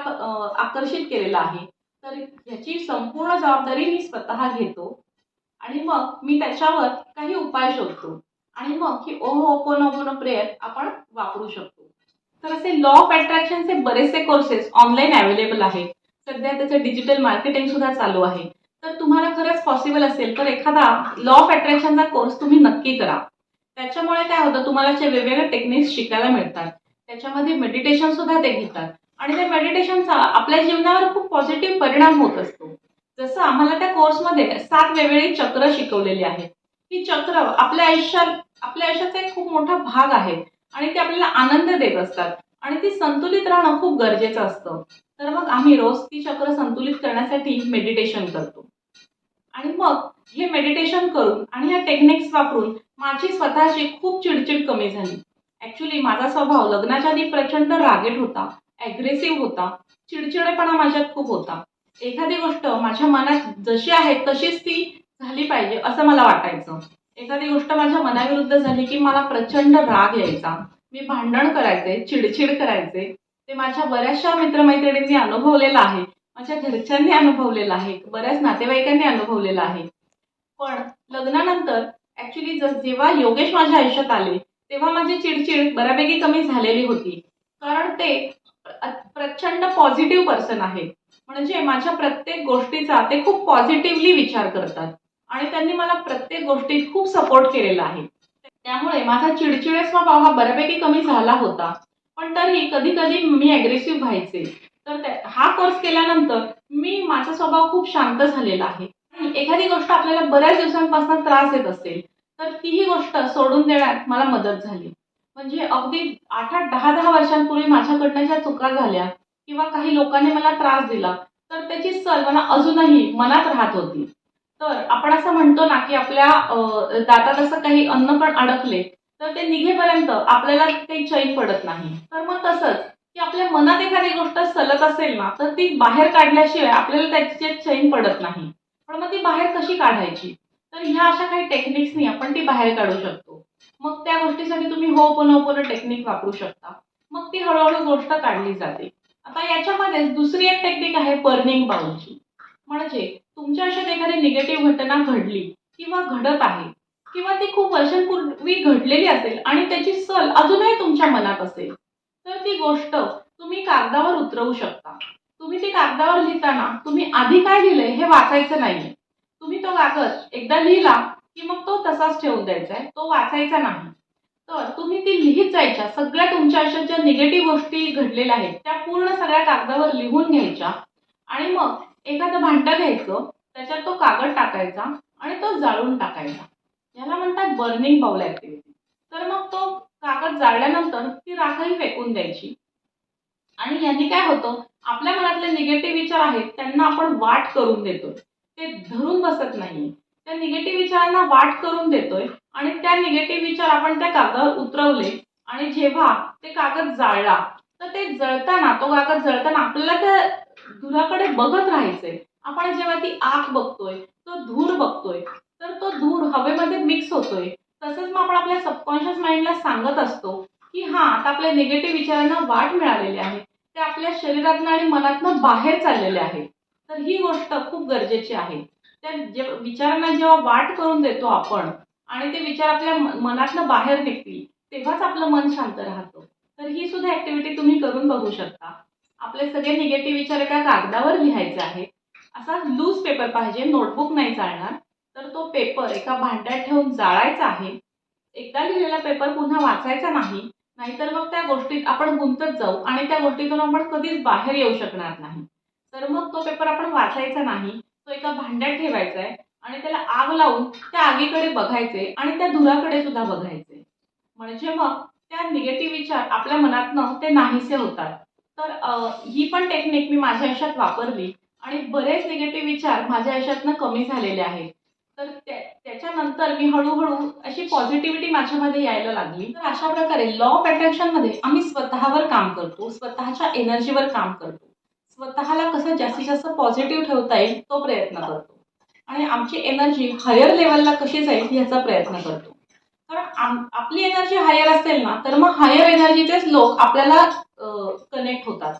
S1: आकर्षित केलेलं आहे. तर ह्याची संपूर्ण जबाबदारी मी स्वतः घेतो आणि मग मी त्याच्यावर काही उपाय शोधतो आणि मग ही ओहोपोनोपोनो प्रेयर आपण वापरू शकतो. तर असे लॉ ऑफ अट्रॅक्शनचे बरेचसे कोर्सेस ऑनलाईन अवेलेबल आहेत. सध्या त्याचं डिजिटल मार्केटिंग सुद्धा चालू आहे. तर तुम्हाला खरंच पॉसिबल असेल तर एखादा लॉ ऑफ अट्रॅक्शनचा कोर्स तुम्ही नक्की करा. त्याच्यामुळे काय होतं, तुम्हाला जे वेगवेगळे टेक्निक्स शिकायला मिळतात. त्याच्यामध्ये मेडिटेशन सुद्धा ते घेतात आणि त्या मेडिटेशनचा आपल्या जीवनावर खूप पॉझिटिव्ह परिणाम होत असतो. जसं आम्हाला त्या कोर्समध्ये 7 वेगवेगळी चक्र शिकवलेली आहेत. ही चक्र आपल्या आयुष्याचा एक खूप मोठा भाग आहे आणि ते आपल्याला आनंद देत असतात आणि ती संतुलित राहणं खूप गरजेचं असतं. तर मग आम्ही रोज ती चक्र संतुलित करण्यासाठी मेडिटेशन करतो. आणि मग हे मेडिटेशन करून आणि ह्या टेक्निक्स वापरून माझी स्वतःची खूप चिडचिड कमी झाली. ऍक्च्युली माझा स्वभाव लग्नाच्या आधी प्रचंड रागीट होता, ऍग्रेसिव्ह होता, चिडचिडेपणा माझ्यात खूप होता. एखादी गोष्ट माझ्या मनात जशी आहे तशीच ती झाली पाहिजे असं मला वाटायचं. एखादी गोष्ट माझ्या मनाविरुद्ध झाली की मला प्रचंड राग यायचा. मी भांडण करायचे, चिडचिड करायचे ते माझ्या बऱ्याचशा मित्रमैत्रिणींनी अनुभवलेलं आहे, माझ्या घरच्यांनी अनुभवलेलं आहे, बऱ्याच नातेवाईकांनी अनुभवलेलं आहे. पण लग्नानंतर ॲक्च्युली जेव्हा योगेश माझ्या आयुष्यात आले, तेव्हा माझी चिडचिड बऱ्यापैकी कमी झालेली होती. कारण ते प्रचंड पॉझिटिव्ह पर्सन आहे. म्हणजे माझ्या प्रत्येक गोष्टीचा ते खूप पॉझिटिव्हली विचार करतात आणि त्यांनी मला प्रत्येक गोष्टीत खूप सपोर्ट केलेला आहे. त्यामुळे माझा चिडचिडे स्वभाव हा बऱ्यापैकी कमी झाला होता. पण तरी कधी-कधी मी अग्रेसिव्ह व्हायचे. तर हा कोर्स केल्यानंतर माझा स्वभाव खूप शांत झालेला आहे. एखादी गोष्ट आपल्याला बऱ्याच दिवसांपासून त्रास देत असेल, तर तीही गोष्ट सोडून देण्यात मला मदत झाली. म्हणजे अगदी 8-8, 10-10 वर्षांपूर्वी माझ्याकडनं ज्या चुका झाल्या किंवा काही लोकांनी मला त्रास दिला, तर त्याची सल मला अजूनही मनात राहत होती. तर आपण असं म्हणतो ना, की आपल्या दातात असं काही अन्न पण अडकले, तर ते निघेपर्यंत आपल्याला काही चैन पडत नाही. तर मग तसंच, की आपल्या मनात एखादी गोष्ट सलत असेल ना, तर ती बाहेर काढल्याशिवाय आपल्याला त्याची चैन पडत नाही. पण मग ती बाहेर कशी काढायची? तर ह्या अशा काही टेक्निक्सनी आपण ती बाहेर काढू शकतो. मग त्या गोष्टीसाठी तुम्ही होपोनोपोनो टेक्निक वापरू शकता. मग ती हळू गोष्ट काढली जाते. आता याच्यामध्येच दुसरी एक टेक्निक आहे बर्निंग बाउलची. म्हणजे तुमच्या आयुष्यात एखादी निगेटिव्ह घटना घडली किंवा घडत आहे किंवा ती खूप वर्षांपूर्वी घडलेली असेल आणि त्याची सल अजूनही तुमच्या मनात असेल, तर ती गोष्ट तुम्ही कागदावर उतरवू शकता. तुम्ही ती कागदावर लिहिताना तुम्ही आधी काय लिहिलंय हे वाचायचं नाहीये. तुम्ही तो कागद एकदा लिहिला की मग तो तसाच ठेवून द्यायचा आहे. तो वाचायचा नाही. तर तुम्ही ती लिहीत जायच्या. सगळ्या तुमच्या आयुष्यात ज्या निगेटिव्ह गोष्टी घडलेल्या आहेत, त्या पूर्ण सगळ्या कागदावर लिहून घ्यायच्या आणि मग एखादं भांडं घ्यायचं, त्याच्यात तो कागद टाकायचा आणि तो जाळून टाकायचा. याला म्हणतात बर्निंग बाउल ॲक्टिव्हिटी. तर मग तो कागद जाळल्यानंतर ती राखही फेकून द्यायची. आणि यांनी काय होतं, आपल्या मनातले निगेटिव्ह विचार आहेत त्यांना आपण वाट करून देतोय. ते धरून बसत नाहीये. त्या निगेटिव्ह विचारांना वाट करून देतोय आणि त्या निगेटिव्ह विचार आपण त्या कागदावर उतरवले आणि जेव्हा ते कागद जाळला, तर ते जळताना तो कागद जळताना आपल्याला त्या धुराकडे बघत राहायचंय. आपण जेव्हा ती आग बघतोय, तो धूर बघतोय, तर तो धूर हवेमध्ये मिक्स होतोय. तसंच मग आपण आपल्या सबकॉन्शियस माइंडला सांगत असतो, की हां, आता आपल्या निगेटिव्ह विचारांना वाट मिळालेली आहे. ते आपल्या शरीरातनं आणि मनातनं बाहेर चाललेले आहेत. तर ही गोष्ट खूप गरजेची आहे. त्या विचारांना जेव्हा वाट करून देतो आपण आणि ते विचार आपल्या मनातनं बाहेर निघतील, तेव्हाच आपलं मन शांत राहतं. तर ही सुद्धा ॲक्टिव्हिटी तुम्ही करून बघू शकता. आपले सगळे निगेटिव्ह विचार एका कागदावर लिहायचे आहेत. असा लूज पेपर पाहिजे, नोटबुक नाही चालणार. तर तो पेपर एका भांड्यात ठेवून जाळायचा आहे. एकदा लिहिलेला पेपर पुन्हा वाचायचा नाही. नाहीतर मग त्या गोष्टीत आपण गुंतत जाऊ आणि त्या गोष्टीतून आपण कधीच बाहेर येऊ शकणार नाही. तर मग तो पेपर आपण वाचायचा नाही. तो एका भांड्यात ठेवायचा आहे आणि त्याला आग लावून त्या आगीकडे बघायचे आणि त्या धुराकडे सुद्धा बघायचे. म्हणजे मग त्या निगेटिव्ह विचार आपल्या मनातनं ते नाहीसे होतात. तर ही पण टेक्निक मी माझ्या आयुष्यात वापरली आणि बरेच निगेटिव्ह विचार माझ्या आयुष्यातनं कमी झालेले आहेत. तर त्याच्यानंतर मी हळू अशी पॉझिटिव्हिटी माझ्यामध्ये यायला लागली. तर अशा प्रकारे लॉ ऑफ अट्रॅक्शनमध्ये आम्ही स्वतःवर काम करतो, स्वतःच्या एनर्जीवर काम करतो. स्वतःला कसं जास्तीत जास्त पॉझिटिव्ह ठेवता येईल तो प्रयत्न करतो आणि आमची एनर्जी हायर लेव्हलला कशी जाईल याचा प्रयत्न करतो. कारण आपली एनर्जी हायर असेल ना, तर मग हायर एनर्जीचेच लोक आपल्याला कनेक्ट होतात.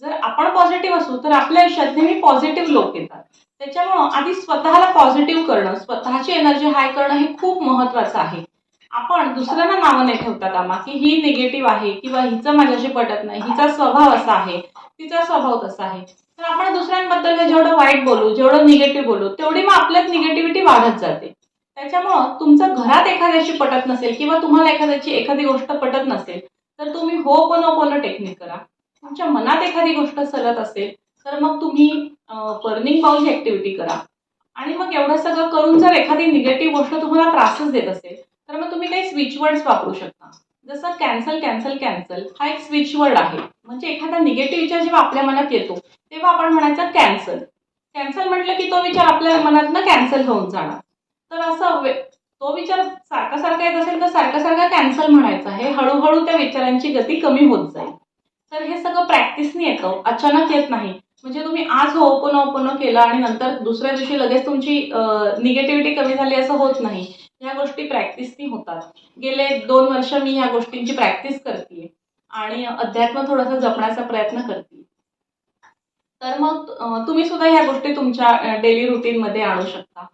S1: जर आपण पॉझिटिव्ह असू तर आपल्या आयुष्यात नेहमी पॉझिटिव्ह लोक येतात. त्याच्यामुळं आधी स्वतःला पॉझिटिव्ह करणं, स्वतःची एनर्जी हाय करणं हे खूप महत्वाचं आहे. आपण दुसऱ्यांना नावं नाही ठेवता कामा, की ही निगेटिव्ह आहे किंवा हिचं माझ्याशी पटत नाही, हिचा स्वभाव असा आहे, तिचा स्वभाव तसा आहे. तर आपण दुसऱ्यांबद्दल जेवढं वाईट बोलू, जेवढं निगेटिव्ह बोलू, तेवढी मग आपल्यात निगेटिव्हिटी वाढत जाते. त्याच्यामुळं तुमचं घरात एखाद्याशी पटत नसेल किंवा तुम्हाला एखादी गोष्ट पटत नसेल, तर तुम्ही होपोनोपोनो टेक्निक करा. तुमच्या मनात एखादी गोष्ट सलत असेल, तर मग तुम्ही बर्निंग बाउल ॲक्टिव्हिटी करा. आणि मग एवढं सगळं करून जर एखादी निगेटिव्ह गोष्ट तुम्हाला त्रासच देत असेल, तर मग तुम्ही काही स्विच वर्ड्स वापरू शकता. जसं कॅन्सल, कॅन्सल, कॅन्सल हा एक स्विच वर्ड आहे. म्हणजे एखादा निगेटिव्ह विचार जेव्हा आपल्या मनात येतो, तेव्हा आपण म्हणायचं कॅन्सल. कॅन्सल म्हटलं की तो विचार आपल्या मनातनं कॅन्सल होऊन जाणार. तर असं तो विचार सारखा येत असेल तर सारखा कॅन्सल म्हणायचा आहे. हळूहळू त्या विचारांची गती कमी होत जाईल. तर हे सगळं प्रॅक्टिसने येतं, अचानक येत नाही. म्हणजे तुम्ही आज होपोनोपोनो केलं आणि नंतर दुसऱ्या दिवशी लगेच तुमची निगेटिव्हिटी कमी झाली असं होत नाही. ह्या गोष्टी प्रॅक्टिसनी होतात. गेले 2 वर्ष मी ह्या गोष्टींची प्रॅक्टिस करतेय आणि अध्यात्म थोडासा जपण्याचा प्रयत्न करतील. तर मग तुम्ही सुद्धा ह्या गोष्टी तुमच्या डेली रुटीनमध्ये आणू शकता.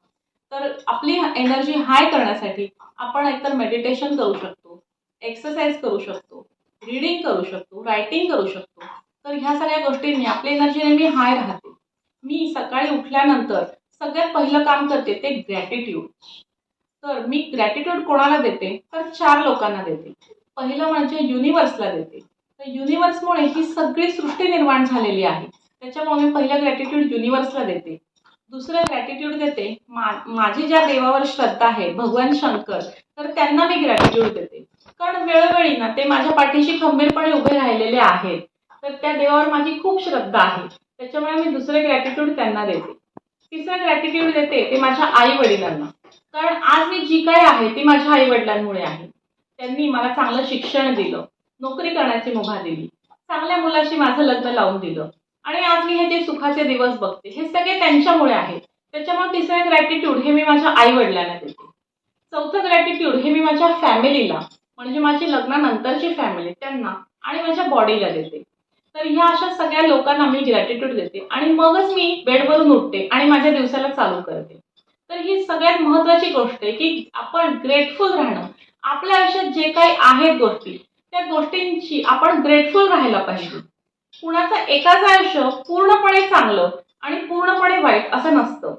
S1: तर आपली एनर्जी हाय करण्यासाठी आपण एकतर मेडिटेशन करू शकतो, एक्सरसाइज करू शकतो, रीडिंग करू शकतो, रायटिंग करू शकतो. तर ह्या सगळ्या गोष्टींनी आपली एनर्जी नेहमी हाय राहते. मी सकाळी उठल्यानंतर सगळ्यात पहिलं काम करते ते ग्रॅटिट्यूड. तर मी ग्रॅटिट्यूड कोणाला देते तर 4 लोकांना देते. पहिलं म्हणजे युनिव्हर्सला देते. तर युनिव्हर्समुळे ही सगळी सृष्टी निर्माण झालेली आहे. त्याच्यामुळे मी पहिलं ग्रॅटिट्यूड युनिव्हर्सला देते. दुसरं ग्रॅटिट्यूड देते माझी ज्या देवावर श्रद्धा आहे भगवान शंकर, तर त्यांना मी ग्रॅटिट्यूड देते. कारण वेळोवेळी ना ते माझ्या पाठीशी खंबीरपणे उभे राहिलेले आहेत. तर त्या देवावर माझी खूप श्रद्धा आहे. त्याच्यामुळे मी दुसरे ग्रॅटिट्यूड त्यांना देते. तिसरं ग्रॅटिट्यूड देते ते माझ्या आई वडिलांना. कारण आज मी जी काही आहे ती माझ्या आई वडिलांमुळे आहे. त्यांनी मला चांगलं शिक्षण दिलं, नोकरी करण्याची मुभा दिली, चांगल्या मुलाशी माझं लग्न लावून दिलं आणि आज मी हे जे सुखाचे दिवस बघते हे सगळे त्यांच्यामुळे आहेत. त्याच्यामुळे तिसरं ग्रॅटिट्यूड हे मी माझ्या आई वडिलांना देते. चौथं ग्रॅटिट्यूड हे मी माझ्या फॅमिलीला म्हणजे माझी लग्नानंतरची फॅमिली त्यांना आणि माझ्या बॉडीला देते. तर ह्या अशा सगळ्या लोकांना मी ग्रॅटिट्यूड देते आणि मगच मी बेडवरून उठते आणि माझ्या दिवसाला चालू करते. तर ही सगळ्यात महत्वाची गोष्ट आहे की आपण ग्रेटफुल राहणं. आपल्या आयुष्यात जे काही आहेत गोष्टी त्या गोष्टींची आपण ग्रेटफुल राहायला पाहिजे. कुणाचं एकाचं आयुष्य पूर्णपणे चांगलं आणि पूर्णपणे वाईट असं नसतं.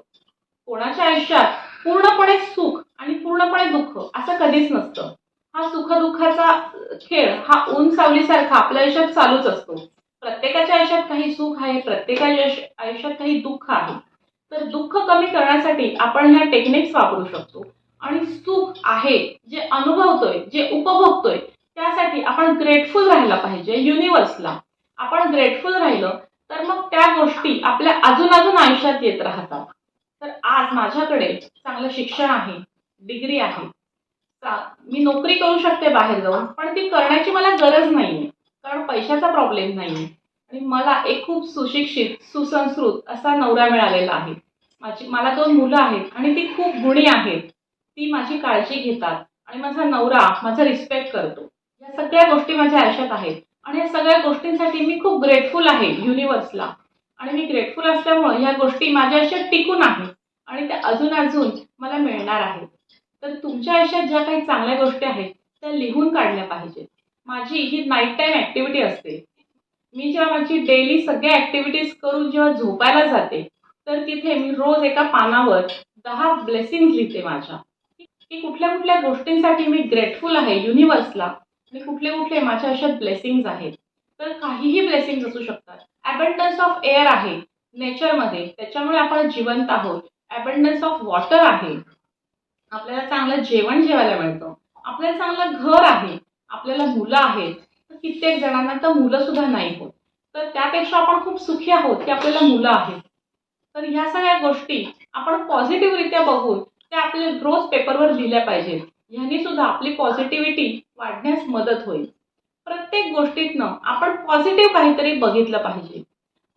S1: कोणाच्या आयुष्यात पूर्णपणे सुख आणि पूर्णपणे दुःख असं कधीच नसतं. हा सुख-दुःखाचा खेळ हा ऊन सावलीसारखा आपल्या आयुष्यात चालूच असतो. प्रत्येकाच्या आयुष्यात काही सुख आहे, प्रत्येकाच्या आयुष्यात काही दुःख आहे. तर दुःख कमी करण्यासाठी आपण ह्या टेक्निक्स वापरू शकतो आणि सुख आहे जे अनुभवतोय, जे उपभोगतोय त्यासाठी आपण ग्रेटफुल राहायला पाहिजे युनिव्हर्सला. आपण ग्रेटफुल राहिलं तर मग त्या गोष्टी आपल्या अजून अजून आयुष्यात येत राहतात. तर आज माझ्याकडे चांगलं शिक्षण आहे, डिग्री आहे, मी नोकरी करू शकते बाहेर जाऊन, पण ती करण्याची मला गरज नाहीये. कारण पैशाचा प्रॉब्लेम नाहीये आणि मला एक खूप सुशिक्षित, सुसंस्कृत असा नवरा मिळालेला आहे. मला 2 मुलं आहेत आणि ती खूप गुणी आहेत. ती माझी काळजी घेतात आणि माझा नवरा माझा रिस्पेक्ट करतो. या सगळ्या गोष्टी माझ्या आयुष्यात आहेत आणि या सगळ्या गोष्टींसाठी मी खूप ग्रेटफुल आहे युनिव्हर्सला. आणि मी ग्रेटफुल असल्यामुळे ह्या गोष्टी माझ्या आयुष्यात टिकून आहेत आणि त्या अजून अजून मला मिळणार आहेत. तर तुमच्या आयुष्यात ज्या काही चांगल्या गोष्टी आहेत त्या लिहून काढल्या पाहिजेत. माझी ही नाईट टाईम ॲक्टिव्हिटी असते. मी जेव्हा माझी डेली सगळ्या ॲक्टिव्हिटीज करून जेव्हा झोपायला जाते तर तिथे मी रोज एका पानावर 10 ब्लेसिंग्ज लिहिते माझ्या, की कुठल्या कुठल्या गोष्टींसाठी मी ग्रेटफुल आहे युनिव्हर्सला आणि कुठले कुठले माझ्या आयुष्यात ब्लेसिंग्ज आहेत. तर काहीही ब्लेसिंग्ज असू शकतात. अबंडन्स ऑफ एअर आहे नेचरमध्ये, त्याच्यामुळे आपण जिवंत आहोत. अबंडन्स ऑफ वॉटर आहे, आपल्याला चांगलं जेवण जेवायला मिळतं, आपल्याला चांगलं घर आहे, आपल्याला मुलं आहेत. तर कित्येक जणांना तर मुलं सुद्धा नाही होत. तर त्यापेक्षा आपण खूप सुखी आहोत की आपल्याला मुलं आहेत. तर ह्या सगळ्या गोष्टी आपण पॉझिटिव्हरित्या बघून त्या आपल्या रोज पेपरवर लिहिल्या पाहिजेत. ह्यानी सुद्धा आपली पॉझिटिव्हिटी वाढण्यास मदत होईल. प्रत्येक गोष्टीतनं आपण पॉझिटिव्ह काहीतरी बघितलं पाहिजे.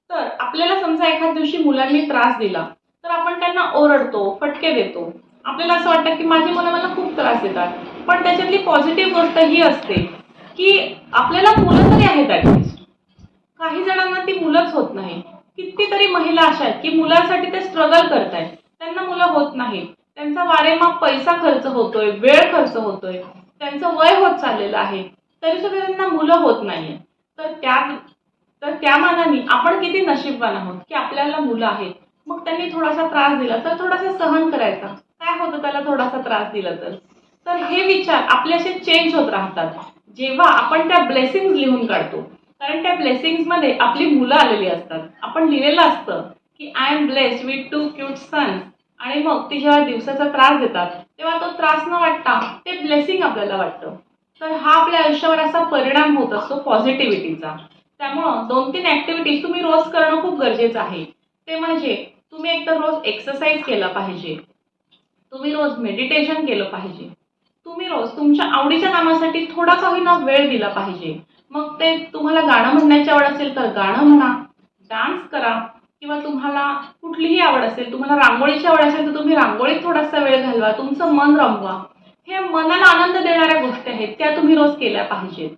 S1: तर आपल्याला समजा एखाद्या दिवशी मुलांनी त्रास दिला तर आपण त्यांना ओरडतो, फटके देतो. आपल्याला असं वाटतं की माझी मुलं मला खूप त्रास देतात. पण त्याच्यातली पॉझिटिव्ह गोष्ट ही असते की आपल्याला मुलं तरी आहेत ॲटलिस्ट. काही जणांना ती मुलंच होत नाही. कितीतरी महिला अशा आहेत की मुलांसाठी ते स्ट्रगल करतायत. त्यांना मुलं होत नाहीत. त्यांचा वारेमाप पैसा खर्च होतोय, वेळ खर्च होतोय. त्यांचं वय होत चाललेलं आहे. तरी सुद्धा त्यांना मुलं होत नाहीये. तर त्या मानाने आपण किती नशीबवान आहोत की आपल्याला मुलं आहेत. मग त्यांनी थोडासा त्रास दिला तर थोडासा सहन करायचा. काय होतं त्याला थोडासा त्रास दिला तर? तर हे विचार आपले असे चेंज होत राहतात जेव्हा आपण त्या ब्लेसिंग्ज लिहून काढतो. कारण त्या ब्लेसिंग्जमध्ये आपली मुलं आलेली असतात. आपण लिहिलेलं असतं की I am blessed with 2 cute sons आणि मग ती जेव्हा दिवसाचा त्रास देतात तेव्हा तो त्रास न वाटता ते ब्लेसिंग आपल्याला वाटतं. तर हा आपल्या आयुष्यावर असा परिणाम होत असतो पॉझिटिव्हिटीचा. त्यामुळं 2-3 ॲक्टिव्हिटीज तुम्ही रोज करणं खूप गरजेचं आहे. ते म्हणजे तुम्ही एकतर रोज एक्सरसाइज केला पाहिजे, तुम्ही रोज मेडिटेशन केलं पाहिजे, तुम्ही रोज तुमच्या आवडीच्या कामासाठी थोडा का होईना वेळ दिला पाहिजे. मग ते तुम्हाला गाणं म्हणण्याची आवड असेल तर गाणं म्हणा, डान्स करा किंवा तुम्हाला कुठलीही आवड असेल, तुम्हाला रांगोळीची आवड असेल तर तुम्ही रांगोळीत थोडासा वेळ घालवा, तुमचं मन रमवा. हे मनाला आनंद देणाऱ्या गोष्टी आहेत त्या तुम्ही रोज केल्या पाहिजेत.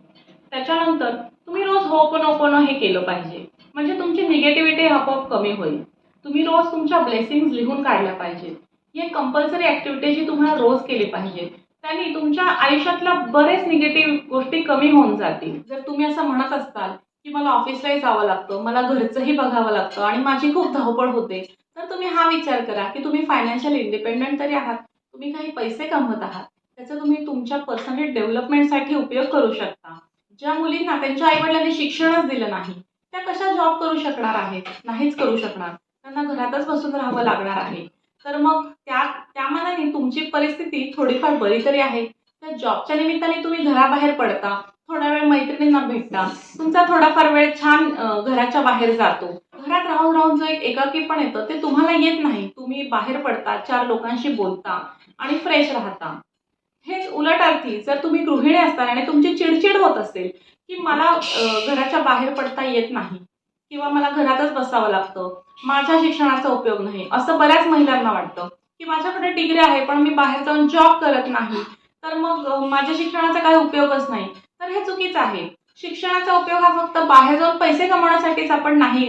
S1: त्याच्यानंतर तुम्ही रोज होपोनोपोनो हे केलं पाहिजे, म्हणजे तुमची निगेटिव्हिटी आपोआप कमी होईल. तुम्ही रोज तुमच्या ब्लेसिंग्स लिहून काढल्या पाहिजेत. ही एक कंपल्सरी ॲक्टिव्हिटी जी तुम्हाला रोज केली पाहिजे. त्याने तुमच्या आयुष्यातल्या बरेच निगेटिव्ह गोष्टी कमी होऊन जातील. जर तुम्ही असं म्हणत असताल की मला ऑफिसलाही जावं लागतं, मला घरचंही बघावं लागतं आणि माझी खूप धावपळ होते, तर तुम्ही हा विचार करा की तुम्ही फायनान्शियल इंडिपेंडंट तरी आहात, तुम्ही काही पैसे कमवत आहात, त्याचा तुम्ही तुमच्या पर्सनल डेव्हलपमेंटसाठी उपयोग करू शकता. ज्या मुलींना त्यांच्या आईवडिलांनी शिक्षणच दिलं नाही, त्या कशा जॉब करू शकणार आहेत? नाहीच करू शकणार. त्यांना घरातच बसून राहावं लागणार आहे. तर मग त्या मानाने तुमची परिस्थिती थोडीफार बरी तरी आहे. तर जॉबच्या निमित्ताने तुम्ही घराबाहेर पडता, थोडा वेळ मैत्रिणींना भेटता, तुमचा थोडाफार वेळ छान घराच्या बाहेर जातो. घरात राहून राहून जो एक एकाकीपण येतं ते तुम्हाला येत नाही. तुम्ही बाहेर पडता, 4 लोकांशी बोलता आणि फ्रेश राहता. हेच उलट अर्थी जर तुम्ही गृहिणी असताल आणि तुमची चिडचिड होत असेल की मला घराच्या बाहेर पडता येत नाही किंवा मला घरातच बसावं लागतं, माझ्या शिक्षणाचा उपयोग नाही, असं बऱ्याच महिलांना वाटतं की माझ्याकडे डिग्री आहे पण मी बाहेर जाऊन जॉब करत नाही, तर मग माझ्या शिक्षणाचा काही उपयोगच नाही. तर हे चुकीचं आहे. शिक्षणाचा उपयोग हा फक्त बाहेर जाऊन पैसे कमवण्यासाठीच आपण नाही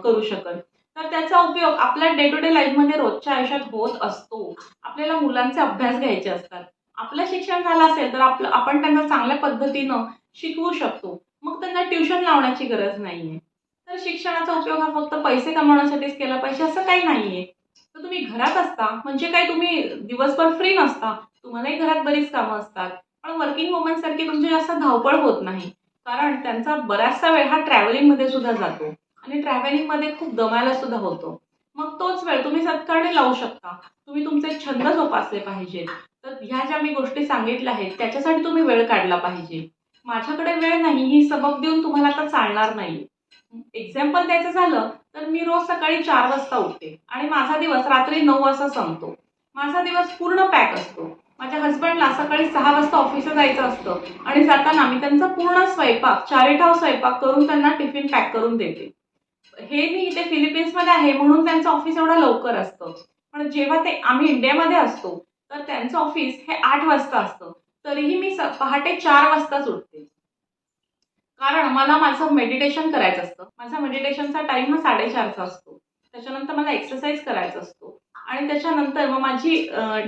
S1: करू शकत. तर त्याचा उपयोग आपल्या डे टू डे लाईफमध्ये रोजच्या आयुष्यात होत असतो. आपल्याला मुलांचे अभ्यास घ्यायचे असतात. आपलं शिक्षण झालं असेल तर आपण त्यांना चांगल्या पद्धतीनं शिकवू शकतो. मग त्यांना ट्युशन लावण्याची गरज नाहीये. तर शिक्षणाचा उपयोग हा फक्त पैसे कमवण्यासाठीच केला पाहिजे असं काही नाहीये. तर तुम्ही घरात असता म्हणजे काय तुम्ही दिवसभर फ्री नसता. तुम्हालाही घरात बरीच कामं असतात. पण वर्किंग वुमन सारखी तुमची जास्त धावपळ होत नाही. कारण त्यांचा बराचसा वेळ हा ट्रॅव्हलिंगमध्ये सुद्धा जातो आणि ट्रॅव्हलिंगमध्ये खूप दमायला सुद्धा होतो. मग तोच वेळ तुम्ही सत्कारणी लावू शकता. तुम्ही तुमचे छंद जोपासले पाहिजेत. तर ह्या ज्या मी गोष्टी सांगितल्या आहेत त्याच्यासाठी तुम्ही वेळ काढला पाहिजे. माझ्याकडे वेळ नाही ही सबब देऊन तुम्हाला आता चालणार नाही. एक्झाम्पल द्यायचं झालं तर मी रोज सकाळी 4 वाजता उठते आणि माझा दिवस रात्री 9 वाजता संपतो. माझा दिवस पूर्ण पॅक असतो. माझ्या हसबंडला सकाळी 6 वाजता ऑफिसला जायचं असतं आणि जाताना मी त्यांचा पूर्ण स्वयंपाक, चारेठाव स्वयंपाक करून त्यांना टिफिन पॅक करून देते. हे मी इथे फिलिपिन्समध्ये आहे म्हणून त्यांचं ऑफिस एवढं लवकर असतं. पण जेव्हा आम्ही इंडियामध्ये असतो तर त्यांचं ऑफिस हे 8 वाजता असतं. तरीही मी पहाटे 4 वाजताच उठते. कारण मला माझं मेडिटेशन करायचं असतं. माझा मेडिटेशनचा टाईम हा 4:30चा असतो. त्याच्यानंतर मला एक्सरसाइज करायचा असतो आणि त्याच्यानंतर मग माझी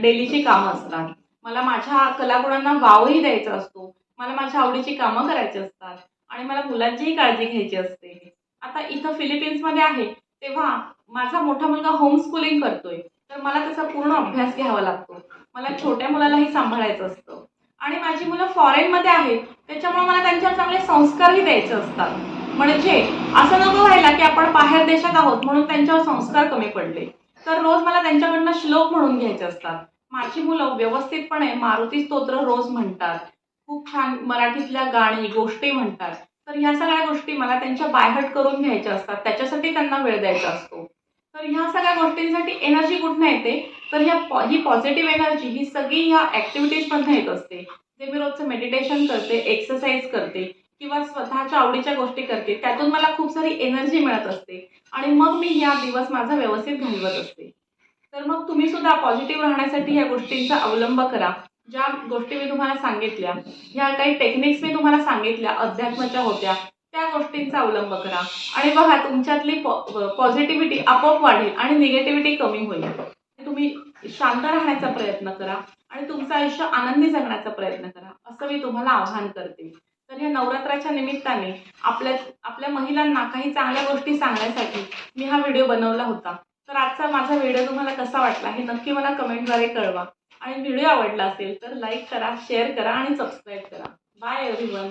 S1: डेलीची कामं असतात. मला माझ्या कलागुणांना वावही द्यायचा असतो. मला माझ्या आवडीची कामं करायची असतात आणि मला मुलांचीही काळजी घ्यायची असते. आता इथं फिलिपिन्समध्ये आहे, तेव्हा माझा मोठा मुलगा होम स्कूलिंग करतोय. तर मला त्याचा पूर्ण अभ्यास घ्यावा लागतो. मला छोट्या मुलालाही सांभाळायचं असतं आणि माझी मुलं फॉरेनमध्ये आहेत, त्याच्यामुळे मला त्यांच्यावर चांगले संस्कारही द्यायचे असतात. म्हणजे असं नको व्हायला की आपण बाहेर देशात आहोत म्हणून त्यांच्यावर संस्कार कमी पडले. तर रोज मला त्यांच्याकडनं श्लोक म्हणून घ्यायचे असतात. माझी मुलं व्यवस्थितपणे मारुती स्तोत्र रोज म्हणतात. खूप छान मराठीतल्या गाणी, गोष्टी म्हणतात. तर ह्या सगळ्या गोष्टी मला त्यांच्या बायहार्ट करून घ्यायच्या असतात. त्याच्यासाठी त्यांना वेळ द्यायचा असतो. तर ह्या सगळ्या गोष्टींसाठी एनर्जी कुठून येते? तर ही पॉझिटिव्ह एनर्जी ही सगळी ह्या ॲक्टिव्हिटीजमधनं येत असते. जे मी रोजचं मेडिटेशन करते, एक्सरसाइज करते किंवा स्वतःच्या आवडीच्या गोष्टी करते, त्यातून मला खूप सारी एनर्जी मिळत असते आणि मग मी हा दिवस माझा व्यवस्थित घालवत असते. तर मग तुम्ही सुद्धा पॉझिटिव्ह राहण्यासाठी या गोष्टींचा अवलंब करा. ज्या गोष्टी मी तुम्हाला सांगितल्या, ह्या काही टेक्निक्स मी तुम्हाला सांगितल्या अध्यात्माच्या होत्या, त्या गोष्टींचा अवलंब करा आणि बघा तुमच्यातली पॉझिटिव्हिटी आपोआप वाढेल आणि निगेटिव्हिटी कमी होईल. तुम्ही शांत राहण्याचा प्रयत्न करा आणि तुमचं आयुष्य आनंदी जगण्याचा प्रयत्न करा, असं मी तुम्हाला आवाहन करते. तर या नवरात्राच्या निमित्ताने आपल्या महिलांना काही चांगल्या गोष्टी सांगण्यासाठी मी हा व्हिडिओ बनवला होता. तर आजचा माझा व्हिडिओ तुम्हाला कसा वाटला हे नक्की मला कमेंटद्वारे कळवा आणि व्हिडिओ आवडला असेल तर लाईक करा, शेअर करा आणि सबस्क्राईब करा. Bye everyone.